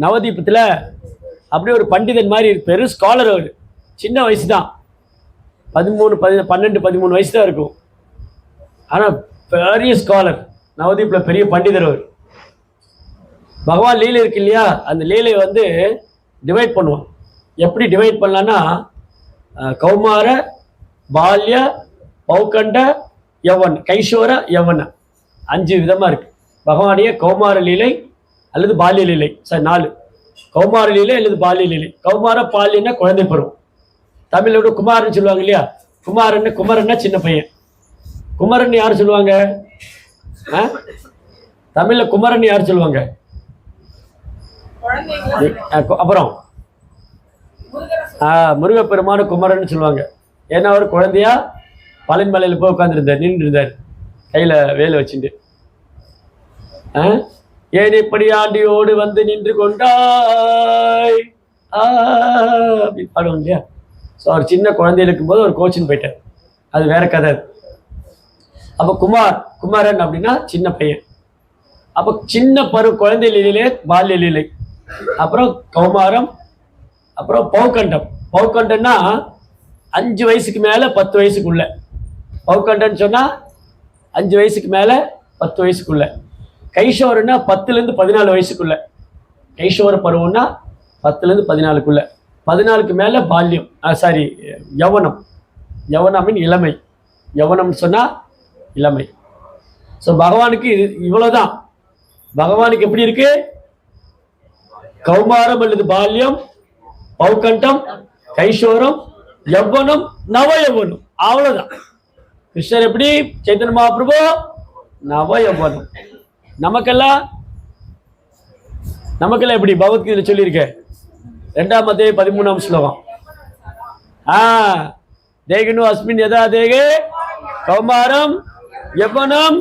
நவதீபத்தில் அப்படியே ஒரு பண்டிதன் மாதிரி, பெரும் ஸ்காலர். அவர் சின்ன வயசு தான், 12-13 வயசு தான் இருக்கும். ஆனால் பெரிய ஸ்காலர், நவதீப்பில் பெரிய பண்டிதர் அவர். பகவான் லீலை இருக்கு இல்லையா, அந்த லீலையை வந்து டிவைட் பண்ணுவான். எப்படி டிவைட் பண்ணலான்னா, கௌமார, பால்ய, பௌகண்ட, யவன், கைஷோர, யவன 5 விதமாக இருக்கு பகவானுடைய கௌமார லீலை அல்லது பால்ய லீலை. 4 கௌமார லீலை அல்லது பால்ய லீலை. கௌமார பால்யன்னா குழந்தை பருவம். தமிழோட குமாரன் சொல்லுவாங்க இல்லையா? குமரன்னா சின்ன பையன். குமரன் யார் சொல்லுவாங்க? தமிழ்ல குமரன் யார் சொல்லுவாங்க? அப்புறம் முருகப்பெருமான குமரன் சொல்லுவாங்க. ஏன்னா அவர் குழந்தையா பழனி மலையில போய் உட்காந்துருந்தார், நின்று இருந்தார், கையில வேலை வச்சுட்டு. ஏன் இப்படி ஆண்டியோடு வந்து நின்று கொண்டாய் அப்படின்னு பாடுவாங்க இல்லையா? ஸோ அவர் சின்ன குழந்தையில இருக்கும்போது ஒரு கோச்சின்னு போயிட்டார், அது வேற கதை. அப்போ குமாரன் அப்படின்னா சின்ன பையன். அப்போ சின்ன குழந்தை லீலையிலே பால்ய லீலை, அப்புறம் கௌமாரம், அப்புறம் பௌகண்டம். பௌகண்டம்னா 5 வயசுக்கு மேலே 10 வயசுக்குள்ள. பௌகண்டன்னு சொன்னால் 5 வயசுக்கு மேலே 10 வயசுக்குள்ள. கைஷோரன்னா 10லேருந்து 14 வயசுக்குள்ள. கைஷோர பருவம்னா 10லேருந்து 14க்குள்ள. 14க்கு மேலே பால்யம், யவனம். யவனம் மீன் இளமை. யவனம்னு சொன்னால் இளமை. ஸோ பகவானுக்கு இவ்வளோதான். பகவானுக்கு எப்படி இருக்கு? கௌமாரம் அல்லது பால்யம், பௌகண்டம், கைஷோரம், யவனம், நவ யவனம், அவ்வளோதான். கிருஷ்ணர் எப்படி? சைத்தன்ய மகாபிரபு நவ யவனம். நமக்கெல்லாம் எப்படி? பகவத்கீதையில் சொல்லியிருக்க 2ஆம் அத்தியாயம் 13ஆம் ஸ்லோகம். தேகினு அஸ்மின் யதா தேகே கௌமாரம் யவனம்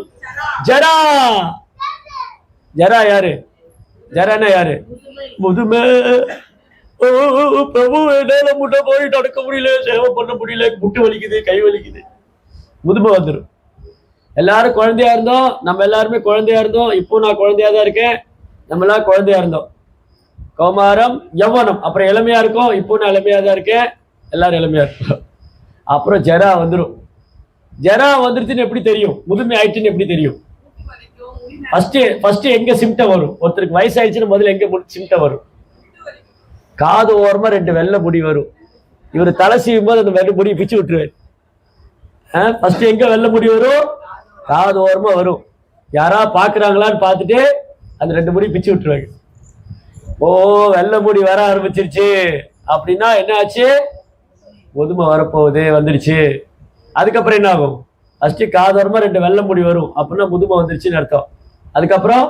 ஜரா. ஜரா யாரு? ஜரானா யாரு? முதுமை. பிரபு என்னால முட்டை போய் நடக்க முடியல, சேவை பண்ண முடியல, முட்டு வலிக்குது, கை வலிக்குது, முதுமை வந்துடும். எல்லாரும் குழந்தையா இருந்தோம், நம்ம எல்லாருமே குழந்தையா இருந்தோம். இப்போ நான் குழந்தையா தான் இருக்கேன், நம்ம எல்லாம் குழந்தையா இருந்தோம். கௌமாரம், யவனம், அப்புறம் இளமையா இருக்கும். இப்போ நான் இளமையா தான் இருக்கேன், எல்லாரும் இளமையா இருக்கும். அப்புறம் ஜரா வந்துடும். ஜரா வந்துருச்சுன்னு எப்படி தெரியும்? முதுமை ஆயிடுச்சுன்னு எப்படி தெரியும்? ஃபர்ஸ்ட் எங்க சிம்டம் வரும்? ஒருத்தருக்கு வயசாயிடுச்சுன்னு முதல்ல எங்க சிம்டம் வரும்? காது ஓரமா 2 வெள்ளை முடி வரும். இவர் தலை சீவும் போது அந்த வெள்ளை முடியை பிச்சு விட்டுருவாரு. ஃபர்ஸ்ட் எங்க வெள்ளை முடி வரும்? காது ஓரமா வரும். யாரா பாக்குறாங்களான்னு பார்த்துட்டு அந்த 2 முடி பிச்சு விட்டுருவாங்க. ஓ வெள்ளை முடி வர ஆரம்பிச்சிருச்சு அப்படின்னா என்ன ஆச்சு? முதுமை வரப்போகுது, வந்துடுச்சு. அதுக்கப்புறம் என்ன ஆகும்? ஃபர்ஸ்ட் காதோரமா 2 வெள்ளை முடி வரும், அப்படின்னா முதுமை வந்துருச்சுன்னு அர்த்தம். அதுக்கப்புறம்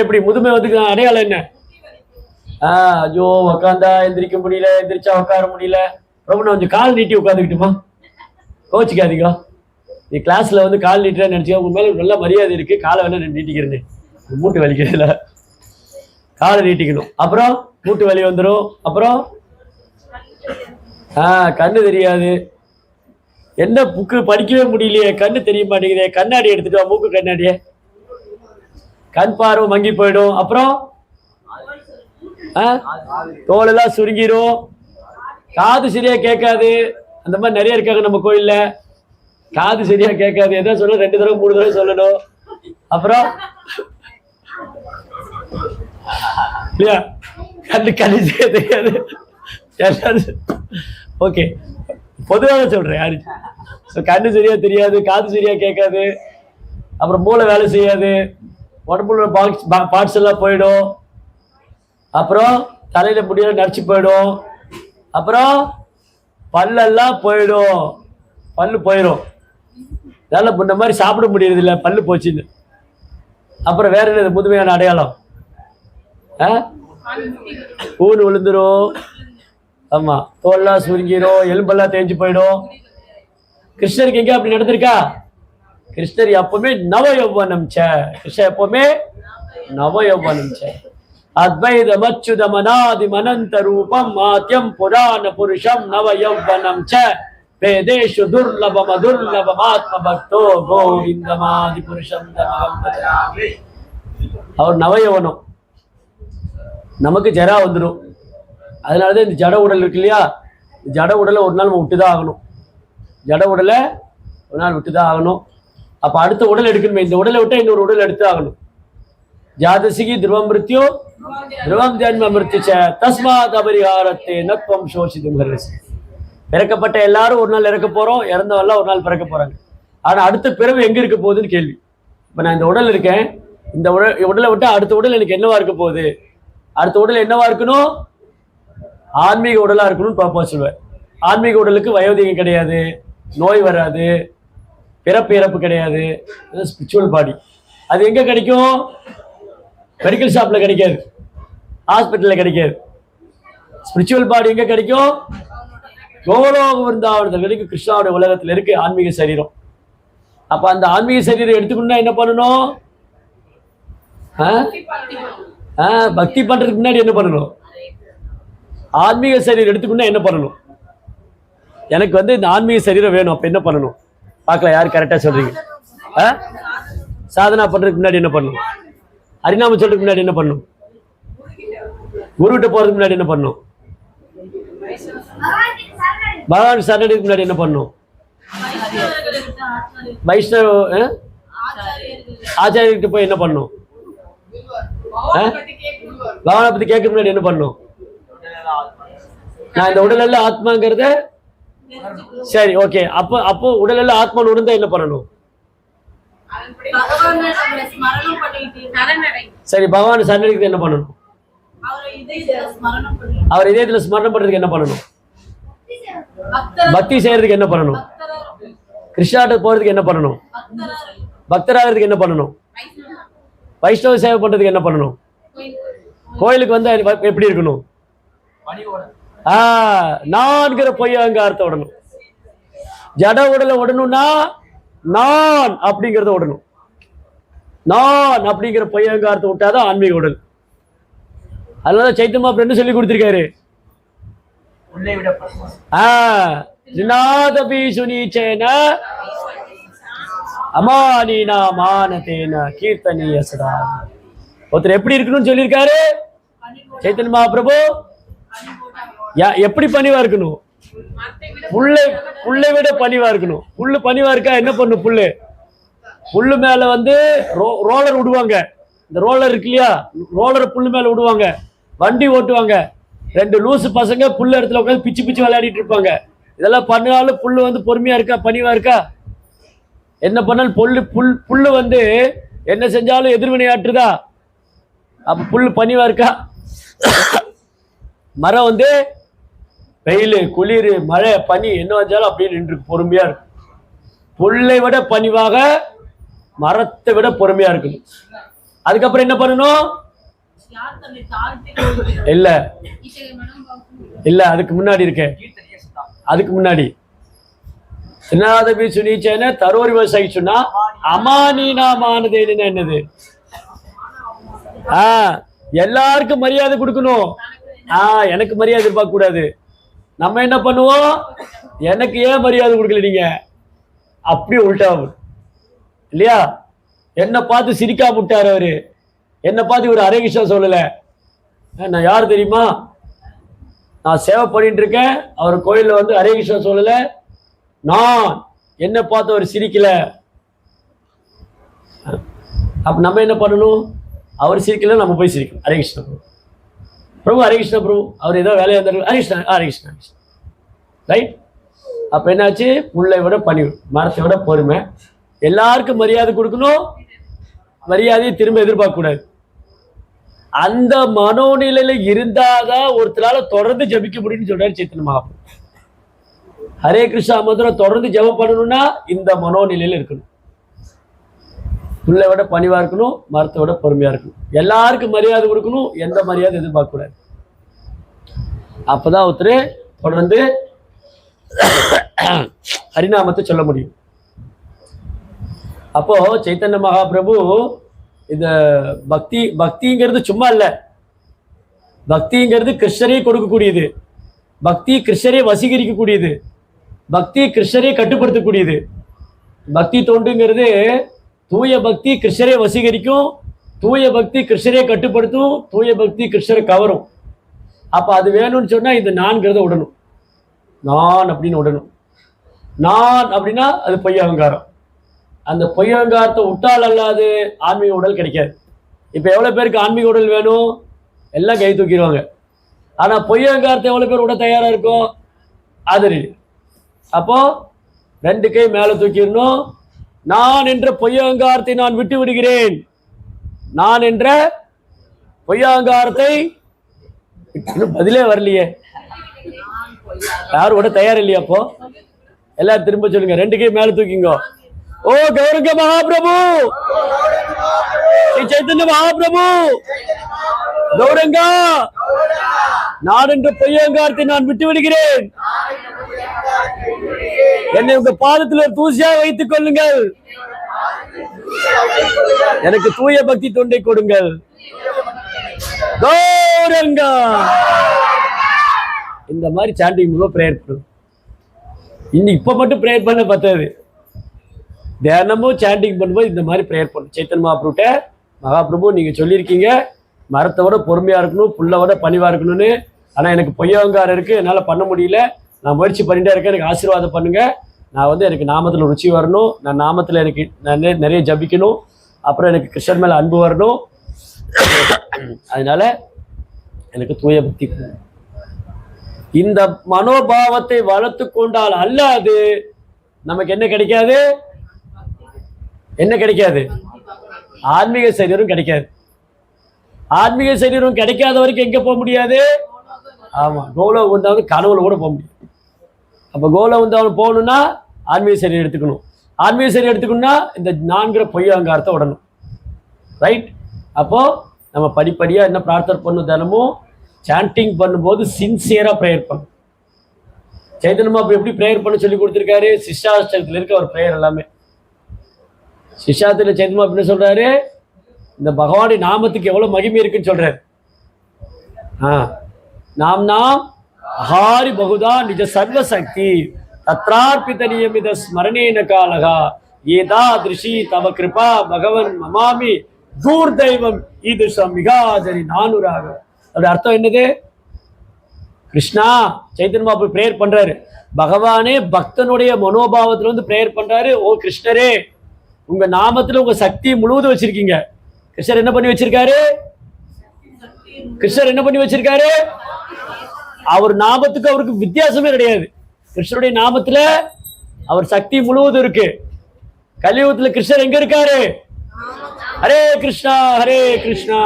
எப்படி முதுமை வந்து அடையாளம் என்ன? ஐயோ உக்காந்தா எந்திரிக்க முடியல, எந்திரிச்சா உட்கார முடியல. ரொம்ப நான் கொஞ்சம் கால் நீட்டி உட்காந்துக்கிட்டுமா, கோச்சிக்காதீங்க. நீ கிளாஸ்ல வந்து கால் நீட்டுறேன்னு நினைச்சிக்க, உங்க மேல நல்ல மரியாதை இருக்கு, காலை வேணா நீட்டிக்கிறேன்னு. மூட்டு வலிக்கிறதுல காலை நீட்டிக்கணும். அப்புறம் மூட்டு வலி வந்துடும். அப்புறம் கண்ணு தெரியாது. என்ன புக்கு படிக்கவே முடியலையே, கண்ணு தெரிய மாட்டேங்குதே, கண்ணாடி எடுத்துட்டு வா, மூக்கு கண்ணாடியே. கண் பார்வை மங்கி போயிடும். அப்புறம் தோலெல்லாம் சுருங்கிரும், காது சரியா கேட்காது. அந்த மாதிரி நிறைய இருக்காங்க நம்ம கோயில்ல. காது சரியா கேட்காது, என்ன சொல்ல 2 தடவை 3 தடவை சொல்லணும். அப்புறம் இல்லையா, கண்ணு சரியா தெரியாது. ஓகே, பொதுவாக சொல்றேன். யாரு கண்ணு சரியா தெரியாது, காது சரியா கேட்காது, அப்புறம் மூளை வேலை செய்யாது, உடம்புல பார்ட்ஸ் எல்லாம் போயிடும். அப்புறம் தலையில முடியல நடிச்சு போயிடும். அப்புறம் பல்லெல்லாம் போயிடும், பல்லு போயிடும். அதனால இந்த மாதிரி சாப்பிட முடியறது இல்லை, பல்லு போச்சுன்னு. அப்புறம் வேற என்ன முதுமையான அடையாளம்? ஊன் விழுந்துரும். ஆமா, தோல்லாம் சுருங்கிரும், எலும்பெல்லாம் தேஞ்சு போயிடும். கிருஷ்ணருக்கு எங்க அப்படி நடந்திருக்கா? கிருஷ்ணர் எப்பவுமே நவ யௌவனம் ச. கிருஷ்ணர் எப்பவுமே நவ யௌவனம் ச. அத்வைதம் அச்சுதம் அநாதிம் அனந்த ரூபம் மாத்யம் புராண புருஷம் நவ யௌவனம் ச. வேதேஷு துர்லபம் அதுர்லபம் ஆத்ம பக்தோ கோவிந்தமாதி புருஷம் தமகம் பஜாமி. அவர் நவ யௌவனம். நமக்கு ஜரா வந்துடும். அதனாலதான் இந்த ஜட உடல் இருக்கு இல்லையா, ஜட உடலை ஒரு நாள் நம்ம விட்டுதான் ஆகணும். ஜட உடலை ஒரு நாள் விட்டுதான் ஆகணும். அப்ப அடுத்த உடல் எடுக்கணுமே, இந்த உடலை விட்டா இன்னொரு உடல் எடுத்து ஆகணும். ஜாதசிகி துருவம் மிருத்யோ துருவம் ஜன்ம மிருத்யுச்ச தஸ்மாத் அபரிஹாரத்தே நத்வம் சோஷிதும் ஹரசி. பிறக்கப்பட்ட எல்லாரும் ஒரு நாள் இறக்க போறோம், இறந்தவெல்லாம் ஒரு நாள் பிறக்க போறாங்க. ஆனா அடுத்த பிறகு எங்க இருக்க போகுதுன்னு கேள்வி. இப்ப நான் இந்த உடல் இருக்கேன், இந்த உடலை விட்டா அடுத்த உடல் எனக்கு என்னவா இருக்க போகுது? அடுத்த உடல் என்னவா இருக்கணும்? ஆன்மீக உடலா இருக்கணும்னு பாப்பா சொல்லுவேன். ஆன்மீக உடலுக்கு வயோதிகம் கிடையாது, நோய் வராது, பிறப்பு இறப்பு கிடையாது. ஸ்பிரிச்சுவல் பாடி. அது எங்க கிடைக்கும்? மெடிக்கல் ஷாப்ல கிடைக்காது, ஹாஸ்பிட்டல்ல கிடைக்காது. ஸ்பிரிச்சுவல் பாடி எங்க கிடைக்கும்? கோலோக விருந்தாவனத்தில் கிடைக்கும். கிருஷ்ணாவுடைய உலகத்துல இருக்கு ஆன்மீக சரீரம். அப்ப அந்த ஆன்மீக சரீரம் எடுத்துக்கணும்னா என்ன பண்ணணும்? பக்தி பண்றதுக்கு முன்னாடி என்ன பண்ணணும்? ஆன்மீக சரீரம் எடுத்துக்கணும்னா என்ன பண்ணணும்? எனக்கு வந்து இந்த ஆன்மீக சரீரம் வேணும், அப்ப என்ன பண்ணணும் பார்க்கலாம். யாரு கரெக்டா சொல்றீங்க? சாதனா பண்றதுக்கு முன்னாடி என்ன பண்ணணும்? ஹரிநாமம் சொல்றதுக்கு முன்னாடி என்ன பண்ணணும்? குருகிட்ட போறதுக்கு முன்னாடி என்ன பண்ணணும்? பகவான் சரணடைக்கு முன்னாடி என்ன பண்ணணும்? வைஷ்ணவ ஆச்சாரியர்கிட்ட போய் என்ன பண்ணணும்? பகவானை பத்தி கேட்க முன்னாடி என்ன பண்ணணும்? நான் இந்த உடல் எல்லாம் ஆத்மாங்கிறத சரி ஓகே. அப்போ உடல் எல்லாம் ஆத்மான்னு உணர்ந்தா என்ன பண்ணணும்? சரி, பகவான் சரணடைக்கு என்ன பண்ணணும்? அவர் இதயத்துல ஸ்மரணம் பண்றதுக்கு என்ன பண்ணணும்? பக்தி செய்யறதுக்கு என்ன பண்ணணும்? கிருஷ்ணாட்ட போறதுக்கு என்ன பண்ணணும்? பக்தராகிறதுக்கு என்ன பண்ணணும்? வைஷ்ணவ சேவை பண்றதுக்கு என்ன பண்ணணும்? கோயிலுக்கு வந்து எப்படி இருக்கணும்? நான்கிற பொய் அகங்காரத்தை விடணும். ஜட உடலை விடணும்னா நான் அப்படிங்கிறத விடணும். நான் அப்படிங்கிற பொய் அகங்காரத்தை விட்டாதான் ஆன்மீக உடல். அதனால சைத்தன்யா என்ன சொல்லி கொடுத்திருக்காரு? அமானீனா மானதேன கீர்த்தனிய சதா. ஒருத்தர் எப்படி இருக்கணும்னு சொல்லியிருக்காரு சைத்தன்ய மகாபிரபு. எப்படி பணிவா இருக்கணும்? புல்லை விட பணிவா இருக்கணும். புல்லு பணிவா இருக்கா என்ன பண்ணும்? புல்லு மேல வந்து ரோலர் விடுவாங்க. இந்த ரோலர் இருக்கு இல்லையா, ரோலரை புல்லு மேல விடுவாங்க, வண்டி ஓட்டுவாங்க. 2 லூசு பசங்க புல்லு இடத்துல உட்காந்து பிச்சு பிச்சு விளையாடிட்டு இருப்பாங்க. இதெல்லாம் பண்ணாலும் புல்லு வந்து பொறுமையா இருக்கா, பணிவா இருக்கா? என்ன பண்ணாலும் புல்லு வந்து என்ன செஞ்சாலும் எதிர்வினையாற்றுதா? அப்ப புல் பனிவா இருக்கா? மரம் வந்து வெயில், குளிர், மழை, பனி என்ன வந்தாலும் அப்படியே நின்று பொறுமையா இருக்கு. புல்லை விட பணிவாக, மரத்தை விட பொறுமையா இருக்கணும். அதுக்கப்புறம் என்ன பண்ணணும்? இல்ல இல்ல அதுக்கு முன்னாடி இருக்க, அதுக்கு முன்னாடி சுனீச்சேன தரோரி விவசாயி சொன்னா அமானீனாமானதேன்னு என்னது? எல்லாருக்கும் மரியாதை கொடுக்கணும். எனக்கு மரியாதை எதிர்பார்க்க கூடாது. நம்ம என்ன பண்ணுவோம்? எனக்கு ஏன் மரியாதை கொடுக்கல நீங்க? அப்படியே உள்டாவும் இல்லையா? என்னை பார்த்து சிரிக்காம விட்டாரு அவரு. என்னை பார்த்து ஒரு ஹரே கிருஷ்ணா சொல்லல. நான் யார் தெரியுமா? நான் சேவை பண்ணிட்டு இருக்கேன். அவர் கோயில்ல வந்து ஹரே கிருஷ்ணா சொல்லல. நான் என்னை பார்த்து அவர் சிரிக்கல. அப்ப நம்ம என்ன பண்ணணும்? அவர் சிரிக்கல, நம்ம போய் சிரிக்கணும். ஹரே கிருஷ்ணா பிரபு, பிரபு ஹரே கிருஷ்ணா பிரபு. அவர் ஏதோ வேலையா இருந்தாரு, ஹரே கிருஷ்ணா ஹரே கிருஷ்ணா ரைட். அப்ப என்னாச்சு? புல்லை விட பணிவு, மரத்தை விட பொறுமை. எல்லாருக்கும் மரியாதை கொடுக்கணும், மரியாதையை திரும்ப எதிர்பார்க்க கூடாது. அந்த மனோநிலையில இருந்தாதான் ஒருத்தரால தொடர்ந்து ஜபிக்க முடியும்னு சொல்றாரு சைத்தன்ய மகாபிரபு. ஹரே கிருஷ்ணா மந்திரம் தொடர்ந்து ஜபம் பண்ணணும்னா இந்த மனோநிலையில இருக்கணும். புல்லை விட பணிவா இருக்கணும், மரத்தை விட பொறுமையா இருக்கணும். எல்லாருக்கும் மரியாதை கொடுக்கணும், எந்த மரியாதை எதிர்பார்க்க கூடாது. அப்பதான் ஒருத்தர் தொடர்ந்து ஹரிநாமத்தை சொல்ல முடியும். அப்போ சைத்தன்ய மகாபிரபு இந்த பக்திங்கிறது சும்மா இல்ல. பக்திங்கிறது கிருஷ்ணரே கொடுக்கக்கூடியது. பக்தி கிருஷ்ணரே வசீகரிக்கக்கூடியது. பக்தி கிருஷ்ணரே கட்டுப்படுத்தக்கூடியது. பக்தி தொண்டுங்கிறது தூய பக்தி கிருஷ்ணரே வசீகரிக்கும், தூய பக்தி கிருஷ்ணரே கட்டுப்படுத்தும், தூய பக்தி கிருஷ்ணரை கவரும். அப்ப அது வேணும்னு சொன்னா இந்த நான்கிறத விடணும். நான் அப்படின்னு விடணும். நான் அப்படின்னா அது பொய் அகங்காரம். அந்த பொய் அகங்காரத்தை விட்டால் அல்லாது ஆன்மீக உடல் கிடைக்காது. இப்ப எவ்வளவு பேருக்கு ஆன்மீக உடல் வேணும்? எல்லாம் கை தூக்கிடுவாங்க. ஆனா பொய் அகங்காரத்தை எவ்வளவு பேர் விட தயாரா இருக்கும்? அது அப்போ 2 கை மேல தூக்கிடணும். நான் என்ற பொய் அகங்காரத்தை நான் விட்டு விடுகிறேன். நான் என்ற பொய் அகங்காரத்தை இன்னும் பதிலே வரலையே, யாரும் விட தயார் இல்லையா? அப்போ எல்லாரும் திரும்ப சொல்லுங்க, 2 கை மேல தூக்கிங்க. ஓ கௌரங்க மகாபிரபு, ஸ்ரீ சைத்தன்ய மகாபிரபு, கௌரங்கா, நான் என்ற பொய்யங்காரத்தை நான் விட்டு விடுகிறேன். என்னை உங்க பாதத்தில் ஒரு தூசியாக வைத்துக் கொள்ளுங்கள். எனக்கு தூய பக்தி தொண்டை கொடுங்கள். கௌரங்கா. இந்த மாதிரி சாண்டிங் பிரேயர் பண்ணும். இன்னும் இப்ப மட்டும் பிரேயர் பண்ண பத்தாது, தினமும் சாண்டிங் பண்ணும்போது இந்த மாதிரி பிரேயர் பண்ணும். சைத்தன்ய மகாபிரபுட்ட, மகாபிரபு நீங்க சொல்லியிருக்கீங்க மரத்தை விட பொறுமையா இருக்கணும், புல்லை விட பணிவா இருக்கணும்னு. ஆனா எனக்கு பொய்யவங்காரம் இருக்கு, என்னால பண்ண முடியல. நான் முயற்சி பண்ணிட்டே இருக்கேன், எனக்கு ஆசீர்வாதம் பண்ணுங்க. நான் வந்து எனக்கு நாமத்துல ருச்சி வரணும், நான் நாமத்துல எனக்கு நிறைய ஜபிக்கணும், அப்புறம் எனக்கு கிருஷ்ணர் மேல அன்பு வரணும். அதனால எனக்கு தூய பக்தி. இந்த மனோபாவத்தை வளர்த்து கொண்டால் அல்லாது நமக்கு என்ன கிடைக்காது? என்ன கிடைக்காது? ஆன்மீக சரீரம் கிடைக்காது. ஆன்மீக சரீரம் கிடைக்காத வரைக்கும் எங்க போக முடியாது? ஆமா, கோலோ வந்தாவது கனவுல கூட போக முடியும். அப்ப கோலோ வந்தாவது போகணும்னா ஆன்மீக சரீரம் எடுத்துக்கணும். ஆன்மீக சரீரம் எடுத்துக்கணும்னா இந்த 4 பொய்யங்காரத்தை விடணும். ரைட்? அப்போ நம்ம படிப்படியா என்ன பிரார்த்தனை பண்ணும்? தினமும் சாண்டிங் பண்ணும்போது சின்சியரா ப்ரேயர் பண்ணும். சைத்தன்ய மகாபிரபு எப்படி ப்ரேயர் பண்ண சொல்லி கொடுத்துருக்காரு? சிஷ்டாஷ்டகத்துல இருக்க ஒரு ப்ரேயர் எல்லாமே. சிஷ்டாத்துல சைத்தன்ய மகாபிரபு என்ன சொல்றாரு? இந்த பகவானுடைய நாமத்துக்கு எவ்வளவு மகிமை இருக்குன்னு சொல்றாரு. நாம் நாம் ஹாரி பகுதா நிஜ சர்வ சக்தி தத்ரார்ப்பித நியமித ஸ்மரணேன காலகா ஏதா திருஷி தவ கிருபா பகவன் மமாமி தூர் தெய்வம் இது மிகாஜரி நானுராக. அப்படி அர்த்தம் என்னது? கிருஷ்ணா, சைத்தன்ய மகாபிரபு பிரேயர் பண்றாரு. பகவானே பக்தனுடைய மனோபாவத்துல வந்து பிரேயர் பண்றாரு. ஓ கிருஷ்ணரே, உங்க நாமத்துல உங்க சக்தி முழுவதும் வச்சிருக்கீங்க. கிருஷ்ணர் என்ன பண்ணி வச்சிருக்காரு? கிருஷ்ணர் என்ன பண்ணி வச்சிருக்காரு? அவர் நாமத்துக்கு அவருக்கு வித்தியாசமே கிடையாது. கிருஷ்ணருடைய நாமத்துல அவர் சக்தி முழுவதும் இருக்கு. கலியுகத்துல கிருஷ்ணர் எங்க இருக்காரு? ஹரே கிருஷ்ணா கிருஷ்ணா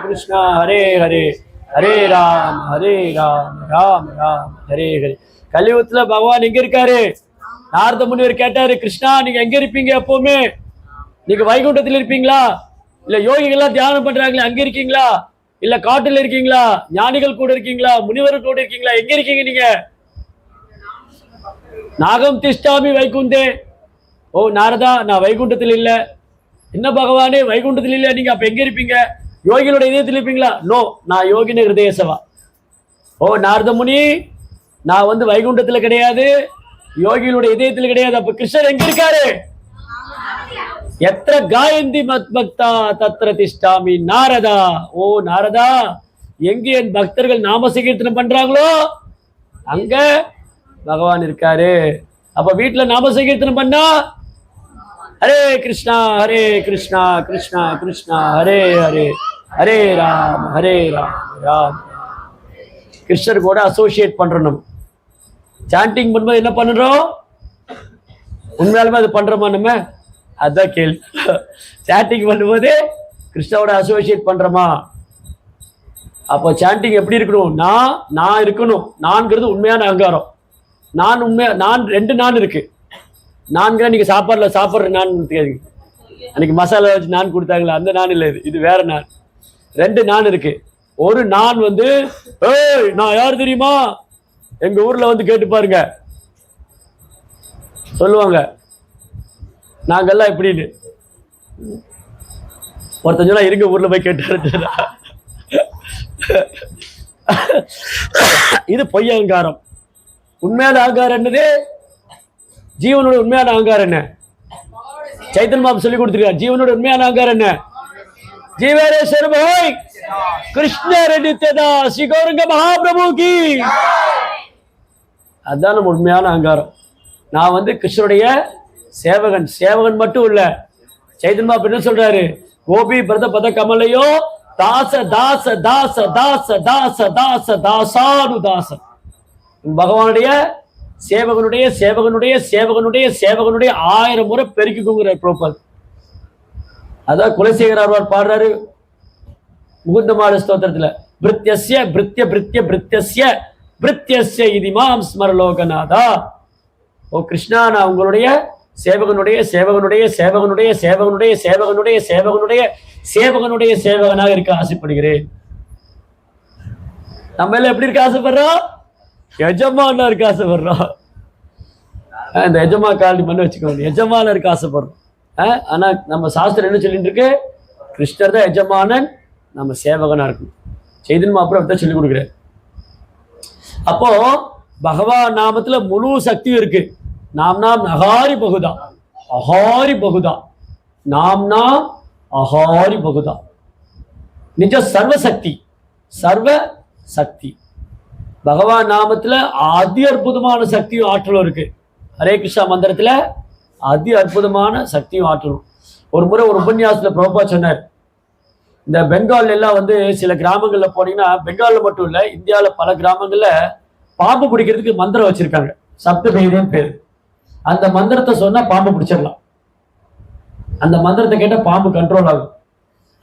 கிருஷ்ணா ஹரே ஹரே, ஹரே ராம் ராம் ராம் ஹரே ஹரே. கலியுகத்துல பகவான் எங்க இருக்காரு? நாரத முனிவர் கேட்டாரு, கிருஷ்ணா நீங்க எங்க இருப்பீங்க எப்பவுமே? நீங்க வைகுண்டத்தில் இருப்பீங்களா, இல்ல யோகிகள்லாம் தியானம் பண்றாங்களே அங்க இருக்கீங்களா, இல்ல காட்டுல இருக்கீங்களா, ஞானிகள் கூட இருக்கீங்களா, முனிவர்கள் கூட இருக்கீங்களா, எங்க இருக்கீங்க நீங்க? நாகம் திஷ்டாமி வைகுந்தே. ஓ நாரதா, நான் வைகுண்டத்தில் இல்ல. என்ன பகவானே வைகுண்டத்தில் இல்ல, நீங்க அப்ப எங்க இருப்பீங்க? யோகிகளோட இதயத்தில் இருப்பீங்களா? நோ, நான் யோகின ஹிருதயசவா. ஓ நாரத முனி, நான் வந்து வைகுண்டத்துல கிடையாது, யோகிகளோட இதயத்தில் கிடையாது. அப்ப கிருஷ்ணர் எங்க இருக்காரு? எத்திர காயந்தி மத் பக்தா தத்திர திஷ்டாமி நாரதா. ஓ நாரதா, எங்க என் பக்தர்கள் நாம சங்கீர்த்தனம் பண்றாங்களோ அங்க பகவான் இருக்காரு. அப்ப வீட்டுல நாம சங்கீர்த்தனம் பண்ணா ஹரே கிருஷ்ணா கிருஷ்ணா கிருஷ்ணா ஹரே ஹரே, ஹரே ராம் ராம். கிருஷ்ணர் கூட அசோசியேட் பண்றோம். நம்ம சாண்டிங் பண்ணும்போது என்ன பண்றோம்? உண்மையாலுமே அது பண்றோமா நம்ம? அதான் கேள்வி. சாண்டிங் பண்ணும்போது கிருஷ்ணாவோட அசோசியேட் பண்றோமா? அப்போ சாண்டிங் எப்படி இருக்கணும்? நான் இருக்கணும். நான்கிறது உண்மையான அகங்காரம். நான் ரெண்டு நான் இருக்கு. நான்கிற நீங்க சாப்பிட்ற நான் அன்னைக்கு மசாலா வச்சு நான் கொடுத்தாங்களா, அந்த நான் இல்லை, இது வேற நான். ரெண்டு நான் இருக்கு. ஒரு நான் வந்து ஏய் நான் யார் தெரியுமா? எங்க ஊர்ல வந்து கேட்டு பாருங்க, சொல்லுவாங்க நாங்கெல்லாம் எப்படின்னு. ஒருத்தன் சொன்னா இருங்க ஊர்ல போய் கேட்டு. இது பொய் அகங்காரம். உண்மையான அகங்காரம் என்னது? ஜீவனோட உண்மையான அகங்காரம் என்ன? சைத்தன்ய பாபு சொல்லி கொடுத்துருக்காரு. ஜீவனோட உண்மையான அகங்காரம் என்ன? ஜீவேரேஸ்வர பாய் கிருஷ்ணர் நித்யதா ஸ்ரீ கௌரங்க மகாபிரபு கி. அதுதான் நம்ம உண்மையான அகங்காரம். நான் வந்து கிருஷ்ணருடைய சேவகன் மட்டும் இல்ல. சைத்தன்ய பாபு என்ன சொல்றாரு? கோபி பிரத பத கமலையோ தாச தாச தாச தாச தாச தாச தாசானு தாசன். பகவானுடைய சேவகனுடைய 1000 முறை பெருக்கிக்குங்கிற ப்ரோபல். அதான் குலசேகர ஆழ்வார் பாடுறாரு முகுந்தமால ஸ்தோத்திரத்துல, பிருத்யஸ்ய பிருத்ய பிருத்ய பிருத்யஸ்ய பிருத்யஸ்ய இதிமாம் ஸ்மர லோகநாதா. ஓ கிருஷ்ணா, நான் உங்களுடைய சேவகனுடைய சேவகனாக இருக்க ஆசைப்படுகிறேன். நம்ம எல்லாம் எப்படி இருக்க ஆசைப்படுறோம்? எஜமானா இருக்க ஆசைப்படுறோம். இந்த எஜமா காலனி பண்ண வச்சுக்கோங்க, எஜமான இருக்க ஆசைப்படுறோம். ஆனா நம்ம சாஸ்திரம் என்ன சொல்லிட்டு இருக்கு? கிருஷ்ணர் தான் எஜமானன், நம்ம சேவகனா இருக்கணும். சைதன்ய அப்புறம் அப்படித்தான் சொல்லி கொடுக்குறாரு. அப்போ பகவான் நாமத்துல முழு சக்தியும் இருக்கு. நாம் அகாரி பகுதா, அகாரி பகுதா, நாம் அகாரி பகுதா. நிஜ சர்வசக்தி, சர்வசக்தி. பகவான் நாமத்துல அதி அற்புதமான சக்தியும் ஆற்றலும் இருக்கு. ஹரே கிருஷ்ணா மந்திரத்துல அதி அற்புதமான சக்தியும் ஆற்றலும். ஒரு முறை ஒரு உபன்யாசத்துல பிரபா சொன்னார், இந்த பெங்கால் எல்லாம் வந்து சில கிராமங்கள்ல போனீங்கன்னா, பெங்கால்ல மட்டும் இல்ல இந்தியாவில பல கிராமங்கள்ல பாம்பு பிடிக்கிறதுக்கு மந்திரம் வச்சிருக்காங்க. சப்தபேதம் பேரு. அந்த மந்திரத்தை சொன்னா பாம்பு பிடிச்சிடலாம். அந்த மந்திரத்தை கேட்டா பாம்பு கண்ட்ரோல் ஆகும்.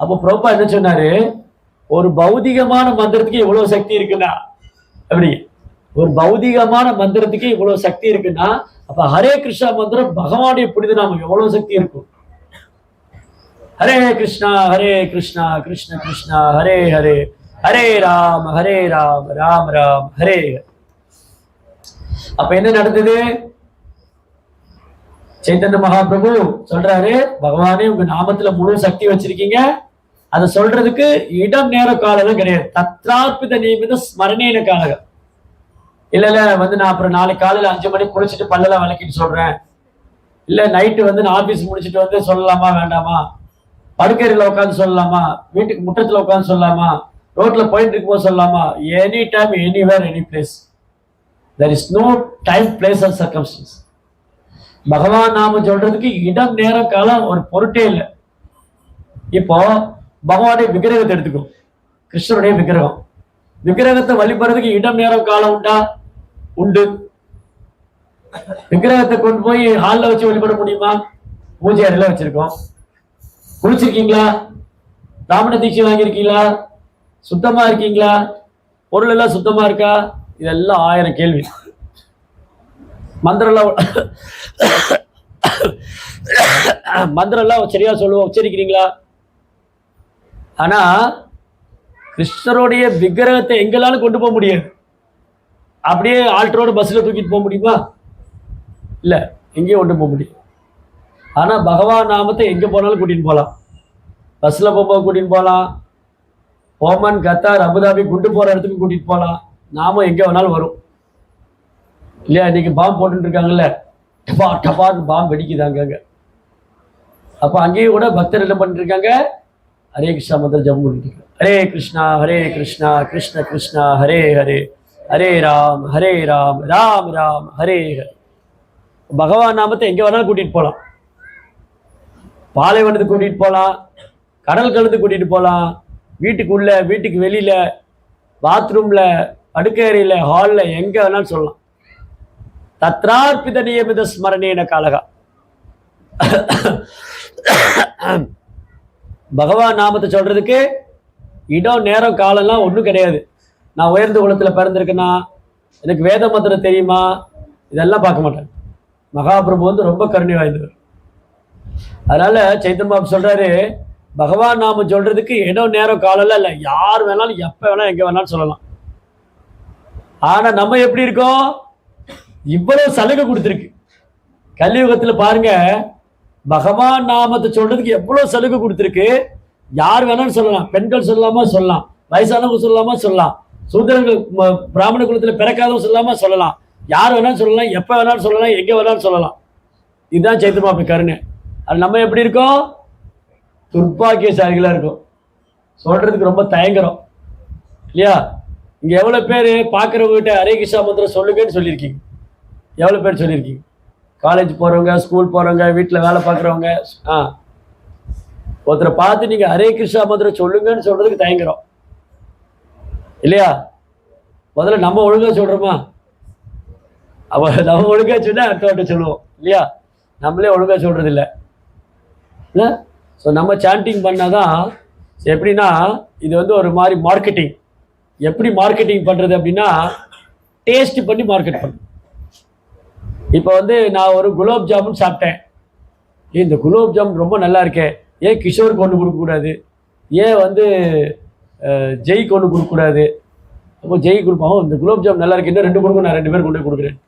அப்போ பிரபா என்ன சொன்னாரு? ஒரு பௌதிகமான மந்திரத்துக்கு இவ்வளவு சக்தி இருக்குன்னா, எப்படி ஒரு பௌதிகமான மந்திரத்துக்கு இவ்வளவு சக்தி இருக்குன்னா, அப்ப ஹரே கிருஷ்ணா மந்திரம் பகவானுடைய புனித நாமம் எவ்வளவு சக்தி இருக்கும். ஹரே கிருஷ்ணா கிருஷ்ணா கிருஷ்ணா ஹரே ஹரே, ஹரே ராம் ராம் ராம் ஹரே. அப்ப என்ன நடந்தது? சைத்தன்ய மகாபிரபு சொல்றாரு, பகவானே உங்க நாமத்துல முழு சக்தி வச்சிருக்கீங்க, அதை சொல்றதுக்கு இடம் நேர காலம் கிடையாது. தத்ரார்ப்பித நியமித ஸ்மரணேன காலகம். இல்ல வந்து நான் அப்புறம் நாளைக்கு காலையில 5 மணிக்கு குளிச்சுட்டு பல்லெல்லாம் விளக்கிட்டு சொல்றேன், இல்ல நைட்டு வந்து நான் ஆபீஸ் முடிச்சுட்டு வந்து சொல்லலாமா வேண்டாமா, படுக்கையில உட்காந்து சொல்லலாமா, வீட்டுக்கு முற்றத்துல உட்காந்து சொல்லலாமா, ரோட்ல போயிட்டு இருக்கும்போது சொல்லலாமா, any time anywhere any place. there is no time place or circumstance. பகவான் நாம சொல்றதுக்கு இடம் நேரம் காலம் ஒரு பொருட்டே இல்லை. இப்போ பகவானுடைய விக்கிரகத்தை எடுத்துக்கோ, கிருஷ்ணருடைய விக்கிரகத்தை வழிபடுறதுக்கு இடம் நேரம் காலம் உண்டா? உண்டு. விக்கிரகத்தை கொண்டு போய் ஹால்ல வச்சு வழிபட முடியுமா? பூஜை அறையில வச்சிருக்கோம். குளிச்சிருக்கீங்களா? பிராமண தீட்சை வாங்கியிருக்கீங்களா? சுத்தமா இருக்கீங்களா? பொருள் எல்லாம் சுத்தமா இருக்கா? இதெல்லாம் 1000 கேள்வி. மந்திரம்லாம் சரியா சொல்லுவோம், உச்சரிக்கிறீங்களா? ஆனா கிருஷ்ணருடைய விக்கிரகத்தை எங்களாலும் கொண்டு போக முடியாது. அப்படியே ஆல்டரோட பஸ்ல தூக்கிட்டு போக முடியுமா? இல்ல, எங்கேயும் கொண்டு போக முடியும். ஆனா பகவான் நாமத்தை எங்க போனாலும் கூட்டிட்டு போகலாம். பஸ்ல போகும்போது கூட்டிட்டு போகலாம், ஓமன், கத்தார், அபுதாபி, குண்டு போற இடத்துக்கு கூட்டிட்டு போகலாம். நாம எங்க வேணாலும் வரும் இல்லையா? இன்னைக்கு பாம்பு போட்டுட்டு இருக்காங்கல்ல, டபா டபான்னு பாம்பு வெடிக்குதாங்க. அப்ப அங்கேயும் கூட பக்தர் என்ன பண்ணிட்டு இருக்காங்க? ஹரே கிருஷ்ணா மந்திரம் ஜபம் பண்ணிட்டு இருக்காங்க. ஹரே கிருஷ்ணா கிருஷ்ண கிருஷ்ணா ஹரே ஹரே, ஹரே ராம் ராம் ராம் ஹரே ஹரே. பகவான் நாமத்தை எங்க வேணாலும் கூட்டிட்டு போகலாம். பாலைவனத்துக்கு கூட்டிட்டு போகலாம், கடல் கலந்து கூட்டிட்டு போகலாம், வீட்டுக்குள்ள, வீட்டுக்கு வெளியில, பாத்ரூம்ல, படுக்கை அறையில, ஹால்ல, எங்க வேணாலும் சொல்லலாம். தத்ரார்ப்பித நியமித ஸ்மரணேன காலகா. பகவான் நாமத்தை சொல்றதுக்கு இடம், நேரம், காலம்லாம் ஒன்றும் கிடையாது. நான் உயர்ந்த குலத்துல பிறந்திருக்கேன்னா, எனக்கு வேத மந்திரம் தெரியுமா, இதெல்லாம் பார்க்க மாட்டேன். மகாபிரபு வந்து ரொம்ப கருணை வாய்ந்தவர். அதனால சைத்தன்ய பாபு சொல்றாரு, பகவான் நாம சொல்றதுக்கு இடம், நேரம், காலம்லாம் இல்லை. யார் வேணாலும் எப்ப வேணாலும் எங்க வேணாலும் சொல்லலாம். ஆனா நம்ம எப்படி இருக்கோம்? இவ்வளவு சலுகை கொடுத்துருக்கு கலியுகத்துல. பாருங்க, பகவான் நாமத்தை சொல்றதுக்கு எவ்வளவு சலுகை கொடுத்துருக்கு. யார் வேணாலும் சொல்லலாம். பெண்கள் சொல்லலாமா? சொல்லலாம். வயசானவங்க சொல்லலாமா? சொல்லலாம். சூத்திரங்கள், பிராமண குலத்துல பிறக்காதவங்க சொல்லலாமா? சொல்லலாம். யார் வேணாலும் சொல்லலாம், எப்ப வேணாலும் சொல்லலாம், எங்க வேணாலும் சொல்லலாம். இதுதான் சைத்தன்ய பாபு கருணை. அது நம்ம எப்படி இருக்கோம்? துர்பாக்கியசாலிகளா இருக்கும். சொல்றதுக்கு ரொம்ப தயங்குறோம் இல்லையா? இங்க எவ்வளவு பேர் பாக்குறவங்ககிட்ட ஹரே கிருஷ்ணா மந்திரம் சொல்லுங்கன்னு சொல்லியிருக்கீங்க? எவ்வளவு பேர் சொல்லியிருக்கீங்க? காலேஜ் போறவங்க, ஸ்கூல் போறவங்க, வீட்டில் வேலை பார்க்குறவங்க. ஒருத்தரை பார்த்து நீங்க ஹரே கிருஷ்ணா மந்திரம் சொல்லுங்கன்னு சொல்றதுக்கு தயங்குறோம் இல்லையா? முதல்ல நம்ம ஒழுங்கா சொல்றோமா? நம்ம ஒழுங்கா சொன்னா அடுத்தவட்ட சொல்லுவோம் இல்லையா? நம்மளே ஒழுங்கா சொல்றது இல்லை. ஸோ நம்ம சாண்டிங் பண்ணாதான். எப்படின்னா, இது வந்து ஒரு மாதிரி மார்க்கெட்டிங். எப்படி மார்க்கெட்டிங் பண்றது அப்படின்னா, டேஸ்ட் பண்ணி மார்க்கெட் பண்ணு. இப்போ வந்து நான் ஒரு குலோப் ஜாமுன் சாப்பிட்டேன். இந்த குலோப் ஜாமுன் ரொம்ப நல்லா இருக்கே, ஏன் கிஷோருக்கு ஒன்று கொடுக்கக்கூடாது? ஏன் வந்து ஜெய்க்கு ஒன்று கொடுக்கக்கூடாது? அப்போ ஜெய் கொடுப்பாங்க, இந்த குலோப் ஜாமுன் நல்லா இருக்கு, இன்னும் 2 கொடுங்க, நான் 2 பேர் கொண்டு போய் கொடுக்குறேன்,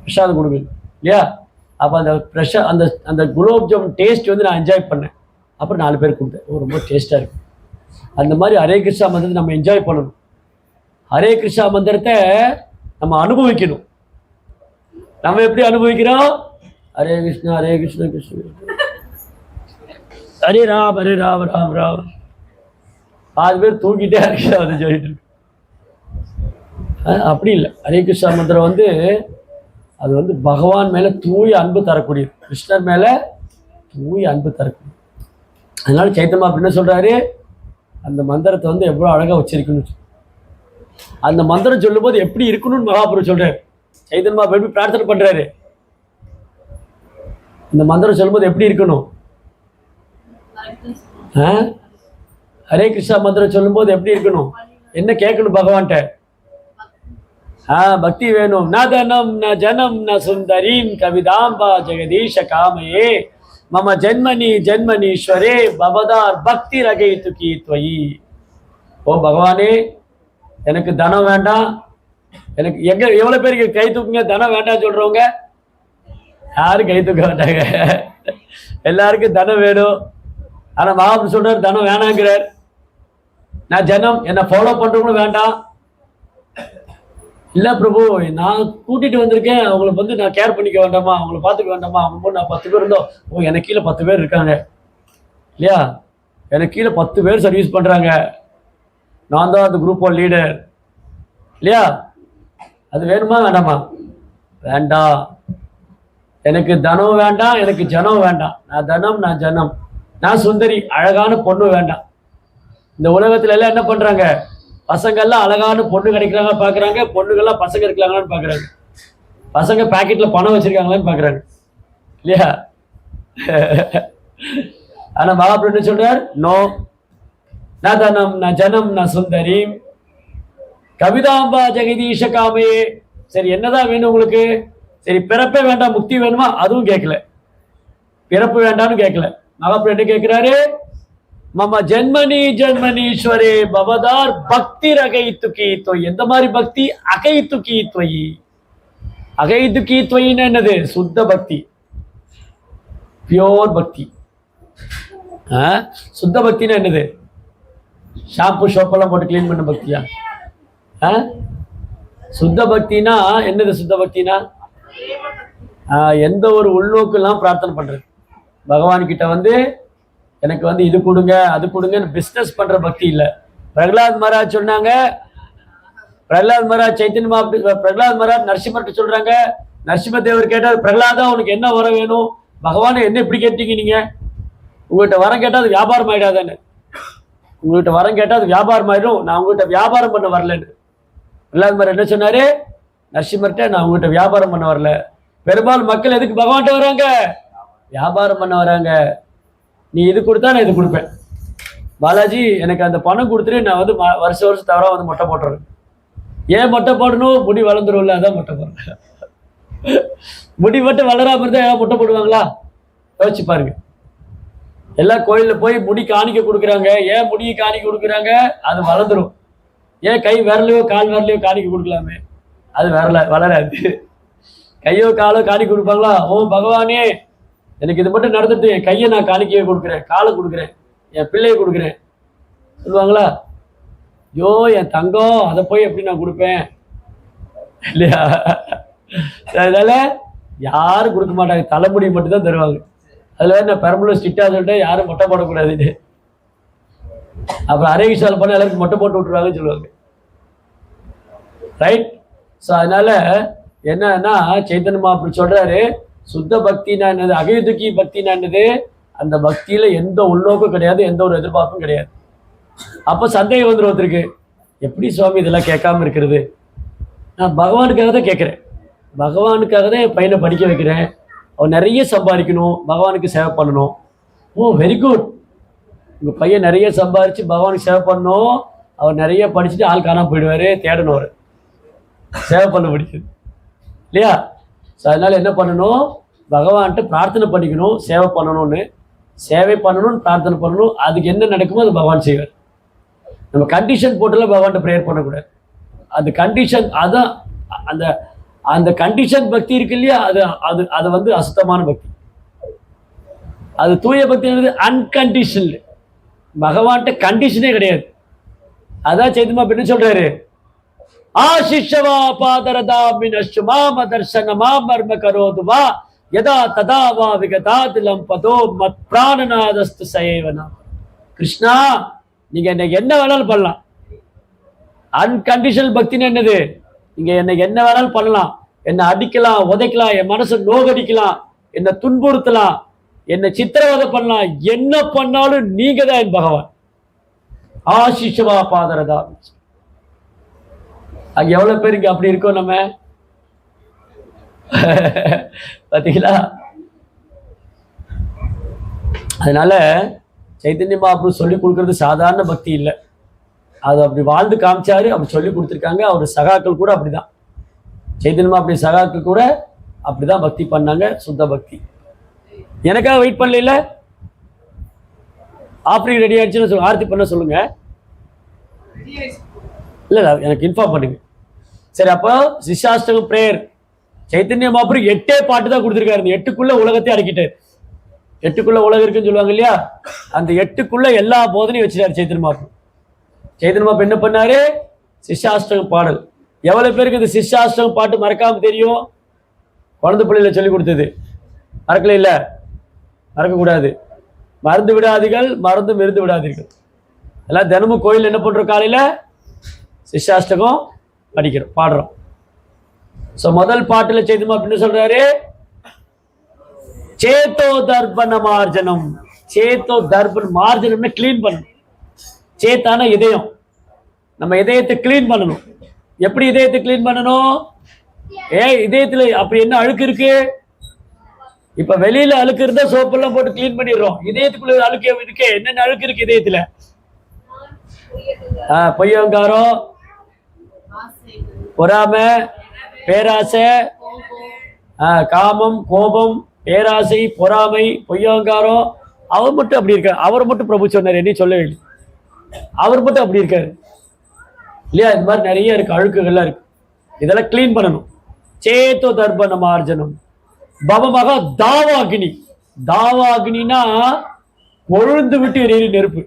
பிரசாதம் கொடுங்க இல்லையா? அப்போ அந்த அந்த அந்த குலோப் ஜாமுன் டேஸ்ட் வந்து நான் என்ஜாய் பண்ணேன். அப்புறம் 4 பேர் கொடுத்தேன், ரொம்ப டேஸ்ட்டாக இருக்கு. அந்த மாதிரி ஹரே கிருஷ்ணா மந்திரத்தை நம்ம என்ஜாய் பண்ணணும். ஹரே கிருஷ்ணா மந்திரத்தை நம்ம அனுபவிக்கணும். நம்ம எப்படி அனுபவிக்கிறோம்? ஹரே கிருஷ்ணா கிருஷ்ண ஹரே ராம் ராம் ராம். 4 பேர் தூங்கிட்டே ஹரே அதை சொல்லிட்டு இருக்கு. அப்படி இல்லை. ஹரே கிருஷ்ணா மந்திரம் வந்து அது வந்து பகவான் மேல தூய அன்பு தரக்கூடியது, கிருஷ்ணர் மேல தூய அன்பு தரக்கூடியது. அதனால சைத்தன்யா என்ன சொல்றாரு? அந்த மந்திரத்தை வந்து எவ்வளவு அழகா வச்சிருக்கணும். அந்த மந்திரம் சொல்லும் போது எப்படி இருக்கணும்னு மகாபுரு சொல்றாரு. சைத்தன்யா எப்படி பிரார்த்தனை பண்றாரு? இந்த மந்திரம் சொல்லும்போது எப்படி இருக்கணும்? ஹரே கிருஷ்ணா மந்திரம் சொல்லும்போது எப்படி இருக்கணும்? என்ன கேட்கணும் பகவான்கிட்ட? பக்தி வேணும். ந தனம் ந ஜனம் ந சுந்தரீம் கவிதாம்பா ஜெகதீஷ காமயே மம ஜென்மனி ஜென்மனீஸ்வரே பவதார் பக்தி ரகை துக்கி துவயி. ஓ பகவானே, எனக்கு தனம் வேண்டாம். எனக்கு எவ்வளவு பேருக்கு கை தூக்குங்க தனம் வேண்டாம் சொல்றவங்க? யாரும் கை தூக்க மாட்டாங்க. எல்லாருக்கும் தனம் வேணும். ஆனா மகாபுரு சொல்றாரு தனம் வேணாங்கிறார். நான் ஜனம், என்னை ஃபாலோ பண்றவங்களும் வேண்டாம். இல்ல பிரபு, நான் கூட்டிட்டு வந்திருக்கேன், அவங்களை வந்து நான் கேர் பண்ணிக்க வேண்டாமா, அவங்களை பார்த்துக்க வேண்டாமா? அவங்க நான் 10 பேர் இருந்தோம். எனக்கு கீழே 10 பேர் இருக்காங்க இல்லையா? எனக்கு கீழே 10 பேர் சர்வீஸ் பண்றாங்க. நான் தான் அந்த குரூப் ஒன் லீடர் இல்லையா? அது வேணுமா வேண்டாமா? வேண்டாம். எனக்கு தனம் வேண்டாம், எனக்கு ஜனம் வேண்டாம். நான் தனம், நான் ஜனம், நான் சுந்தரி, அழகான பொண்ணு வேண்டாம். இந்த உலகத்துல எல்லாம் என்ன பண்றாங்க? பசங்கள்லாம் அழகான பொண்ணு கிடைக்கிறாங்க பாக்குறாங்க, பொண்ணுகள்லாம் பசங்க இருக்கலாங்களான்னு பாக்குறாங்க, பசங்க பாக்கெட்ல பணம் வச்சிருக்காங்களான்னு பாக்குறாங்க இல்லையா? ஆனா மகாபிரபு என்ன சொல்றார்? நோ, ந தனம் ந ஜனம் ந சுந்தரீம் கவிதாம்பா ஜெகதீஷ காமையே. சரி, என்னதான் வேணும் உங்களுக்கு? சரி, பிறப்பே வேண்டாம், முக்தி வேணுமா? அதுவும் கேட்கல. பிறப்பு வேண்டாம்னு கேட்கல. மகாபிரபு என்ன கேட்கிறாரு? மம ஜென்மனி ஜென்மனீஸ்வரே பவதார் பக்தி அகைத்து கீத்வயி. எந்த மாதிரி பக்தி? அகைத்து கீத்வயி. அகைத்து கீத்வயின்னு என்னது? சுத்த பக்தி, பியோர் பக்தி. சுத்த பக்தினா என்னது? ஷாம்பு ஷோப்பெல்லாம் போட்டு கிளீன் பண்ண பக்தியா? சுத்த பக்தினா என்னது? சுத்த பக்தினா எந்த ஒரு உள்நோக்கெல்லாம் பிரார்த்தனை பண்றது. பகவான் கிட்ட வந்து எனக்கு வந்து இது கொடுங்க அது கொடுங்கன்னு பிஸ்னஸ் பண்ற பக்தி இல்லை. பிரகலாத் மகாராஜ் சொன்னாங்க, பிரகலாத் மகாராஜ் சைத்தன்ய பிரகலாத் மகாராஜ் நரசிம்மர்கிட்ட சொல்றாங்க. நரசிம்ம தேவர் கேட்டார், பிரகலாதா உனக்கு என்ன வரம் வேணும்? பகவானை என்ன இப்படி கேட்டீங்க நீங்க? உங்கள்கிட்ட வரம் கேட்டால் அது வியாபாரம் ஆயிடாதானே? உங்கள்கிட்ட வரம் கேட்டால் அது வியாபாரம் ஆயிடும். நான் உங்கள்கிட்ட வியாபாரம் பண்ண வரலன்னு பிரகலாத் மகாராஜ் என்ன சொன்னாரு? நரசிம்மர்கிட்ட நான் உங்கள்கிட்ட வியாபாரம் பண்ண வரல. பெரும்பாலும் மக்கள் எதுக்கு பகவான்கிட்ட வராங்க? வியாபாரம் பண்ண வராங்க. நீ இது கொடுத்தா நான் இது கொடுப்பேன். பாலாஜி எனக்கு அந்த பணம் கொடுத்துட்டு நான் வந்து வருஷம் வருஷம் தவறாக வந்து மொட்டை போட்டுறேன். ஏன் மொட்டை போடணும்? முடி வளர்ந்துரும்ல, அதான் மொட்டை போடுறேன். முடி மட்டும் வளராம இருந்தா ஏன் மொட்டை போடுவாங்களா? யோசிச்சு பாருங்க. எல்லா கோயிலில் போய் முடி காணிக்க கொடுக்குறாங்க. ஏன் முடியை காணிக்க கொடுக்குறாங்க? அது வளர்ந்துரும். ஏன் கை விரலையோ கால் விரலையோ காணிக்க கொடுக்கலாமே? அது வளராது. கையோ காலோ காணிக்க கொடுப்பாங்களா? ஓ பகவானே, எனக்கு இது மட்டும் நடந்துட்டு என் கையை நான் காணிக்கையை கொடுக்குறேன், காலை கொடுக்குறேன், என் பிள்ளையை கொடுக்குறேன் சொல்லுவாங்களா? ஐயோ என் தங்கம், அதை போய் எப்படி நான் கொடுப்பேன் இல்லையா? அதனால யாரும் கொடுக்க மாட்டாங்க, தலைமுடி மட்டும் தான் தருவாங்க. அதுல நான் பெரம்பலூர் ஸ்ட்ரிக்டா சொல்லிட்டேன், யாரும் மொட்டை போடக்கூடாதுன்னு. அப்புறம் அரேகிஷால் பண்ண எல்லாருக்கும் மொட்டை போட்டு விட்டுருவாங்கன்னு சொல்லுவாங்க. ரைட். ஸோ அதனால என்னன்னா சைத்தன்ய அப்படி சொல்றாரு, சுத்த பக்தினா என்னது, அகைதுக்கி பக்தினா என்னது, அந்த பக்தியில எந்த உள்நோக்கம் கிடையாது, எந்த ஒரு எதிர்பார்ப்பும் கிடையாது. அப்ப சந்தேகம் வந்துடும் ஒருத்தருக்கு, எப்படி சுவாமி இதெல்லாம் கேட்காம இருக்கிறது? நான் பகவானுக்காக தான் கேட்குறேன், பகவானுக்காக தான் என் பையனை படிக்க வைக்கிறேன், அவன் நிறைய சம்பாதிக்கணும், பகவானுக்கு சேவை பண்ணணும். ஓ வெரி குட், உங்கள் பையன் நிறைய சம்பாதிச்சு பகவானுக்கு சேவை பண்ணணும், அவர் நிறைய படிச்சுட்டு ஆள் காணாம போயிடுவாரு, தேடணும், அவர் சேவை பண்ண பிடிக்குது இல்லையா? ஸோ அதனால என்ன பண்ணணும், பகவான்கிட்ட பிரார்த்தனை பண்ணிக்கணும், சேவை பண்ணணும்னு, சேவை பண்ணணும்னு பிரார்த்தனை பண்ணணும். அதுக்கு என்ன நடக்குமோ அது பகவான் செய்வார். நம்ம கண்டிஷன் போட்டுலாம் பகவான்கிட்ட ப்ரேயர் பண்ணக்கூடாது. அந்த கண்டிஷன் அதான் அந்த அந்த கண்டிஷன் பக்தி இருக்கு இல்லையா, அது அது அது வந்து அசுத்தமான பக்தி. அது தூய பக்தி அன்கண்டிஷன்டு. பகவான்கிட்ட கண்டிஷனே கிடையாது. அதான் சைத்தன்யா என்ன சொல்றாரு, ஆசிஷவா பாதரதாமினஷு மாம தர்சன மாமர்ம கரோதுவா யதா ததா வா விகதாதிலம் பதோ மத் பிராணநாதஸ்து சயேவனா. கிருஷ்ணா, நீங்க என்ன என்ன வேணாலும் பண்ணலாம். அன்கண்டிஷனல் பக்தின்னு என்னது, நீங்க என்ன என்ன வேணாலும் பண்ணலாம், என்னை அடிக்கலாம், உதைக்கலாம், என் மனசை நோகடிக்கலாம், என்னை துன்புறுத்தலாம், என்னை சித்திரவதை பண்ணலாம், என்ன பண்ணாலும் நீங்க தான் என் பகவான். ஆசிஷவா பாதரதா. அங்க எவ்வளவு பேருக்கு அப்படி இருக்கோம் நம்ம, பாத்தீங்களா? அதனால சைத்தன்ய மகாபிரபு சொல்லி கொடுக்கறது சாதாரண பக்தி இல்லை, அது அப்படி வாழ்ந்து காமிச்சாரு, அப்படி சொல்லி கொடுத்துருக்காங்க. அவர் சகாக்கள் கூட அப்படிதான், சைத்தன்ய அப்படி சகாக்கள் கூட அப்படிதான் பக்தி பண்ணாங்க, சுத்த பக்தி. எனக்காக வெயிட் பண்ணல, ஆஃப்ரிக் ரெடி ஆயிடுச்சுன்னு ஆர்த்தி பண்ண சொல்லுங்க. இல்லை எனக்கு இன்ஃபார்ம் பண்ணுங்க. சரி, அப்போ சிஷ்யாஷ்டகம் பிரேயர் சைத்தன்ய மகாபிரபு 8 பாட்டு தான் கொடுத்துருக்காரு. இந்த 8க்குள்ள உலகத்தை அடக்கிட்டார். 8க்குள்ள உலகம் இருக்குன்னு சொல்லுவாங்க இல்லையா, அந்த 8க்குள்ள எல்லா போதனையும் வச்சுட்டாரு சைத்தன்ய மகாபிரபு. சைத்தன்ய மகாபிரபு என்ன பண்ணாரு, சிஷ்யாஷ்டகம் பாடல். எவ்வளவு பேருக்கு இந்த சிஷ்யாஷ்டகம் பாட்டு மறக்காம தெரியும்? குழந்தை பிள்ளையில சொல்லி கொடுத்தது மறக்கல, இல்ல மறக்கக்கூடாது. மறந்து விடாதீர்கள், மறந்து மிருந்து விடாதீர்கள். எல்லாம் தினமும் கோயில் என்ன பண்றோம், காலையில சிஷ்யாஷ்டகம் படிக்கிறோம், பாடுறோம். சோ முதல் பாட்டுல சைத்தன்யா அப்படின்னு சொல்றாரு, சேத்தோ தர்ப்பண மார்ஜனம். சேத்தோ தர்ப்பண மார்ஜனம்னா கிளீன் பண்ணணும். சேத்தான இதயம், நம்ம இதயத்தை கிளீன் பண்ணணும். எப்படி இதயத்தை கிளீன் பண்ணணும்? இதயத்துல அப்படி என்ன அழுக்கு இருக்கு? இப்ப வெளியில அழுக்கு இருந்தா சோப்பெல்லாம் போட்டு கிளீன் பண்ணிடுறோம். இதயத்துக்குள்ள அழுக்கு இருக்கே, என்னென்ன அழுக்கு இருக்கு இதயத்துல? பொய்யங்காரம், பொறாமை, பேராசை, காமம், கோபம், பேராசை, பொறாமை, பொய்யங்காரம். அவர் மட்டும் அப்படி இருக்காரு. அவர் மட்டும் பிரபு சொன்னார், என்ன சொல்லவே இல்லை. அவர் மட்டும் அப்படி இருக்காரு இல்லையா? இந்த மாதிரி நிறைய இருக்கு, அழுக்குகள்லாம் இருக்கு. இதெல்லாம் கிளீன் பண்ணணும். சேத்தோ தர்ப்பண மார்ஜனம் பவமகா தாவாகினி. தாவாகினா கொழுந்து விட்டு எரியுது நெருப்பு.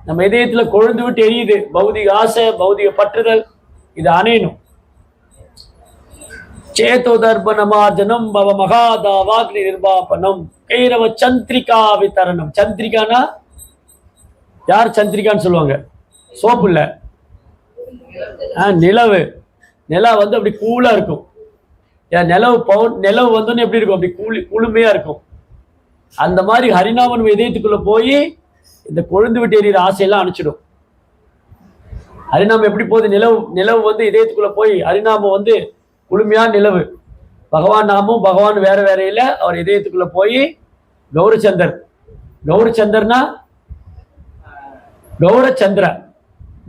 நம்ம இதயத்துல கொழுந்து விட்டு எரியுது பௌதிக ஆசை, பௌதிக பற்றுதல். இது அணையணும். சேத்தோ தர்ப்பண மார்ஜனம் பவ மகாதாவாக்னி நிர்வாபனம் கைரவ சந்திரிகா வித்தரணம். சந்திரிகானா யார் சந்திரிகான்னு சொல்லுவாங்க? சோப்பு இல்ல, நிலவு. நிலா வந்து அப்படி கூலா இருக்கும். நிலவு வந்தோன்னு எப்படி இருக்கும்? அப்படி குளுமையா இருக்கும். அந்த மாதிரி ஹரிநாமன் இதயத்துக்குள்ள போய் இந்த கொழுந்து விட்டு எறிகிற ஆசையெல்லாம் அனுப்பிச்சிடும். ஹரிநாமம் எப்படி போகுது? நிலவு வந்து இதயத்துக்குள்ள போய், ஹரிநாமம் வந்து குளுமையா நிலவு. பகவான் நாமும் பகவான் வேற வேற இல்ல. அவர் இதயத்துக்குள்ள போய் கௌரச்சந்தர். கௌரச்சந்தர்னா கௌரச்சந்திர,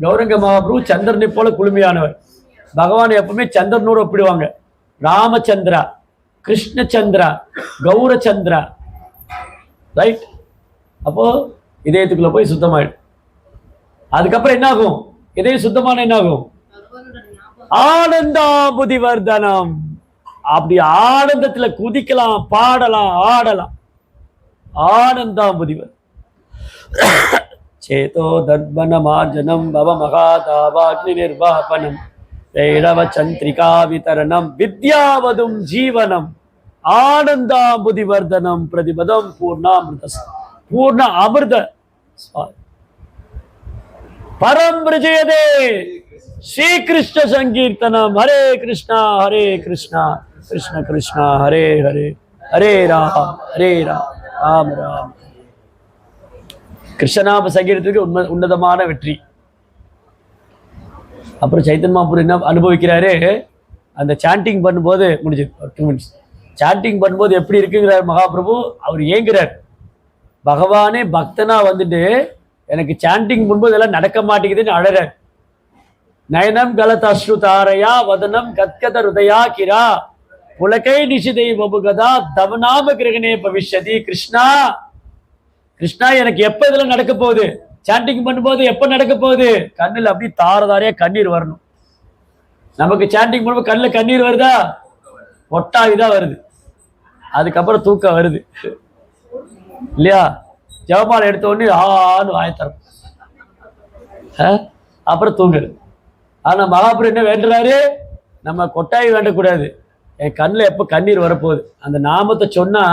கௌரங்க மகாபிரபு சந்திரனை போல குளுமையானவர். பகவான் எப்பவுமே சந்திரனோடு ஒப்பிடுவாங்க. ராமச்சந்திரா, கிருஷ்ணச்சந்திரா, கௌரச்சந்திரா. ரைட்? அப்போ இதயத்துக்குள்ள போய் சுத்தமாயிடும். அதுக்கப்புறம் என்ன ஆகும்? இதயம் சுத்தமான என்ன ஆகும்? ஆனந்தாபுதி வர்தனம். அப்படி ஆனந்தத்துல குதிக்கலாம், பாடலாம், ஆடலாம். ஆனந்தாபுதிவர். சேதோ தர்ப்பண மார்ஜனம் பவ மகாதாவாக்னி நிர்வாபனம் தைரவ சந்திரிகா விதரணம் வித்யாவதும் ஜீவனம் ஆனந்தாபுதி வர்தனம் பிரதிபதம் பூர்ணாமிருத பூர்ண அமிர்த பரம் விஜயதே ஸ்ரீ கிருஷ்ண சங்கீர்த்தனம். ஹரே கிருஷ்ணா கிருஷ்ண கிருஷ்ணா ஹரே ஹரே ஹரே ராம் ராம் ராம். கிருஷ்ணநாம சங்கீதத்துக்கு உன்னதமான வெற்றி. அப்புறம் சைத்தன்ய மகாபிரபு என்ன அனுபவிக்கிறாரு? அந்த சாண்டிங் பண்ணும்போது முடிஞ்சு 2 minutes சாண்டிங் பண்ணும்போது எப்படி இருக்குங்கிறார் மகாபிரபு. அவர் ஏங்குறார். பகவானே பக்தனா வந்துட்டு எனக்கு சாண்டிங் பண்ணும்போது எல்லாம் நடக்க மாட்டேங்குதுன்னு அழறார். நயனம் கலதஸ்ரு தாரையா வதனம் கத்கத ஹிருதயா கிரா புலகை நிஷிதை பபுகதா தவநாம கிரகணே பவிஷ்யதி. கிருஷ்ணா கிருஷ்ணா எனக்கு எப்ப இதெல்லாம் நடக்க போகுது? சாண்டிங் பண்ணும்போது எப்ப நடக்க போகுது? கண்ணில் அப்படி தாரதாரையா கண்ணீர் வரணும். நமக்கு சாண்டிங் பண்ணும்போது கண்ணில் கண்ணீர் வருதா? ஒட்டாவிதான் வருது. அதுக்கப்புறம் தூக்கம் வருது இல்லையா? ஜெபமாலை எடுத்த உடனே ஆன்னு வாயத்தரும், அப்புறம் தூங்குது. ஆனா மகாபுரம் என்ன வேண்டுறாரு? நம்ம கொட்டாய் வேண்டக்கூடாது. என் கண்ணில் எப்ப கண்ணீர் வரப்போகுது? அந்த நாமத்தை சொன்னா,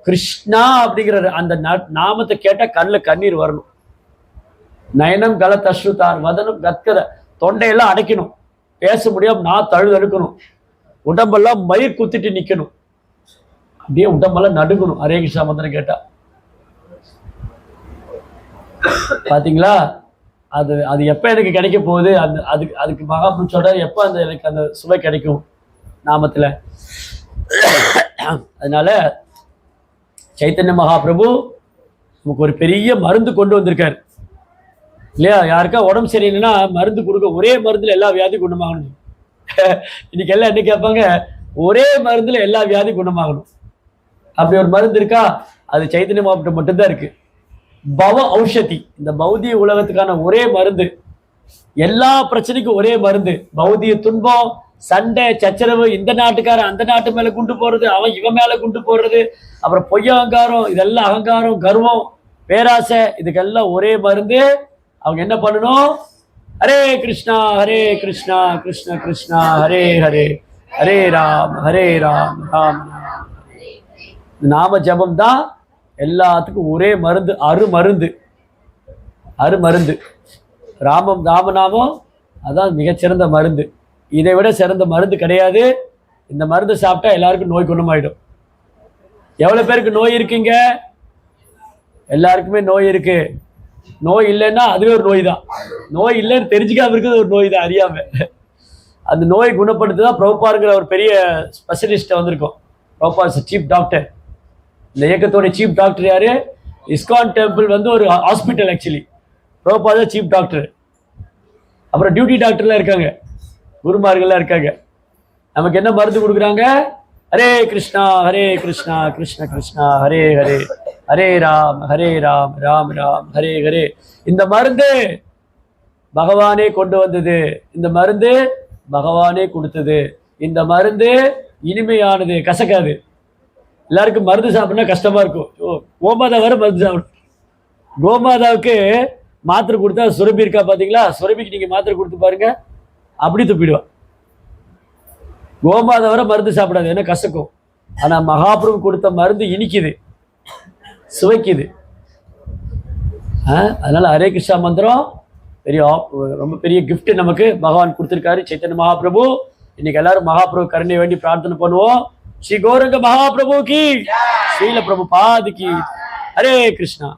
கிருஷ்ணா அப்படிங்கிற அந்த நாமத்தை கேட்டா கண்ணில் கண்ணீர் வரணும். நயனம் கலதஸ்ருதார் வதனம் கத்கத, தொண்டையெல்லாம் அடைக்கணும், பேச முடியாம நான் தழுதழுக்கணும், உடம்பெல்லாம் மயிர் குத்திட்டு நிக்கணும், அப்படியே உடம்பெல்லாம் நடுங்கணும் ஹரே கிருஷ்ணா மந்திரம் கேட்டா. பாத்தீங்களா? அது அது எப்ப எனக்கு கிடைக்க போகுது? அந்த அதுக்கு மகாபுரு சொல்றாரு, எப்ப அந்த எனக்கு அந்த சுவை கிடைக்கும் நாமத்துல. அதனால சைத்தன்ய மகாபிரபு நமக்கு ஒரு பெரிய மருந்து கொண்டு வந்திருக்காரு இல்லையா? யாருக்கா உடம்பு சரியில்லைன்னா மருந்து கொடுக்க, ஒரே மருந்துல எல்லா வியாதி குணமாகணும். இன்னைக்கு எல்லாம் என்ன கேட்பாங்க? ஒரே மருந்துல எல்லா வியாதி குணமாகணும். அப்படி ஒரு மருந்து இருக்கா? அது சைத்தன்ய மகாபிரபு மட்டும்தான் இருக்கு. பவ ஔஷதி, இந்த பௌதிக உலகத்துக்கான ஒரே மருந்து, எல்லா பிரச்சனைக்கும் ஒரே மருந்து. பௌதிக துன்பம், சண்டை சச்சரவு, இந்த நாட்டுக்காரன் அந்த நாட்டு மேல குண்டு போடுறது, அவன் இவன் மேல குண்டு போடுறது, அப்புறம் பொய்ய அகங்காரம், இதெல்லாம் அகங்காரம், கர்வம், பேராசை, இதுக்கெல்லாம் ஒரே மருந்து. அவங்க என்ன பண்ணணும்? ஹரே கிருஷ்ணா கிருஷ்ண கிருஷ்ணா ஹரே ஹரே ஹரே ராம் ராம் ராம். நாம ஜபம் தான் எல்லாத்துக்கும் ஒரே மருந்து, அருமருந்து. ராமநாமம் அதான் மிகச்சிறந்த மருந்து. இதை விட சிறந்த மருந்து கிடையாது. இந்த மருந்து சாப்பிட்டா எல்லாருக்கும் நோய் குணமாயிடும். எவ்வளவு பேருக்கு நோய் இருக்குங்க? எல்லாருக்குமே நோய் இருக்கு. நோய் இல்லைன்னா அதுவே ஒரு நோய் தான். நோய் இல்லைன்னு தெரிஞ்சுக்காம இருக்கிறது ஒரு நோய் தான், அறியாம. அந்த நோய் குணப்படுத்துதான் பிரபுபாருங்கிற ஒரு பெரிய ஸ்பெஷலிஸ்ட வந்திருக்கோம். Prabhupada chief doctor. இந்த இயக்கத்தோட சீஃப் டாக்டர் யாரு? இஸ்கான் டெம்பிள் வந்து ஒரு hospital actually. Prabhupada chief doctor. அப்புறம் டியூட்டி டாக்டர்லாம் இருக்காங்க, குருமார்கள்லாம் இருக்காங்க. நமக்கு என்ன மருந்து கொடுக்குறாங்க? ஹரே கிருஷ்ணா கிருஷ்ண கிருஷ்ணா ஹரே ஹரே, ஹரே ராம் ராம் ராம் ஹரே ஹரே. இந்த மருந்து பகவானே கொண்டு வந்தது, இந்த மருந்து பகவானே கொடுத்தது. இந்த மருந்து இனிமையானது, கசக்காது. எல்லாருக்கும் மருந்து சாப்பிட்னா கஷ்டமா இருக்கும். கோமாதா வர மருந்து சாப்பிடும். கோமாதாவுக்கு மாத்திரை கொடுத்தா சுரபி இருக்கா பாத்தீங்களா? சுரபிக்கு நீங்க மாத்திரை கொடுத்து பாருங்க, அப்படி துப்பிடுவா. கோமாதா வர மருந்து சாப்பிடாது, ஏன்னா கசக்கும். ஆனா மகாபிரபு கொடுத்த மருந்து இனிக்குது, சுவைக்குது. அதனால ஹரே கிருஷ்ணா மந்திரம் ரொம்ப பெரிய கிஃப்ட் நமக்கு பகவான் கொடுத்திருக்காரு சைத்தன்ய மகாபிரபு. இன்னைக்கு எல்லாரும் மகாபிரபு கருணை வேண்டி பிரார்த்தனை பண்ணுவோம். ஸ்ரீ கௌரங்க மகாபிரபு கி, ஸ்ரீல பிரபுபாத் கி. ஹரே கிருஷ்ணா.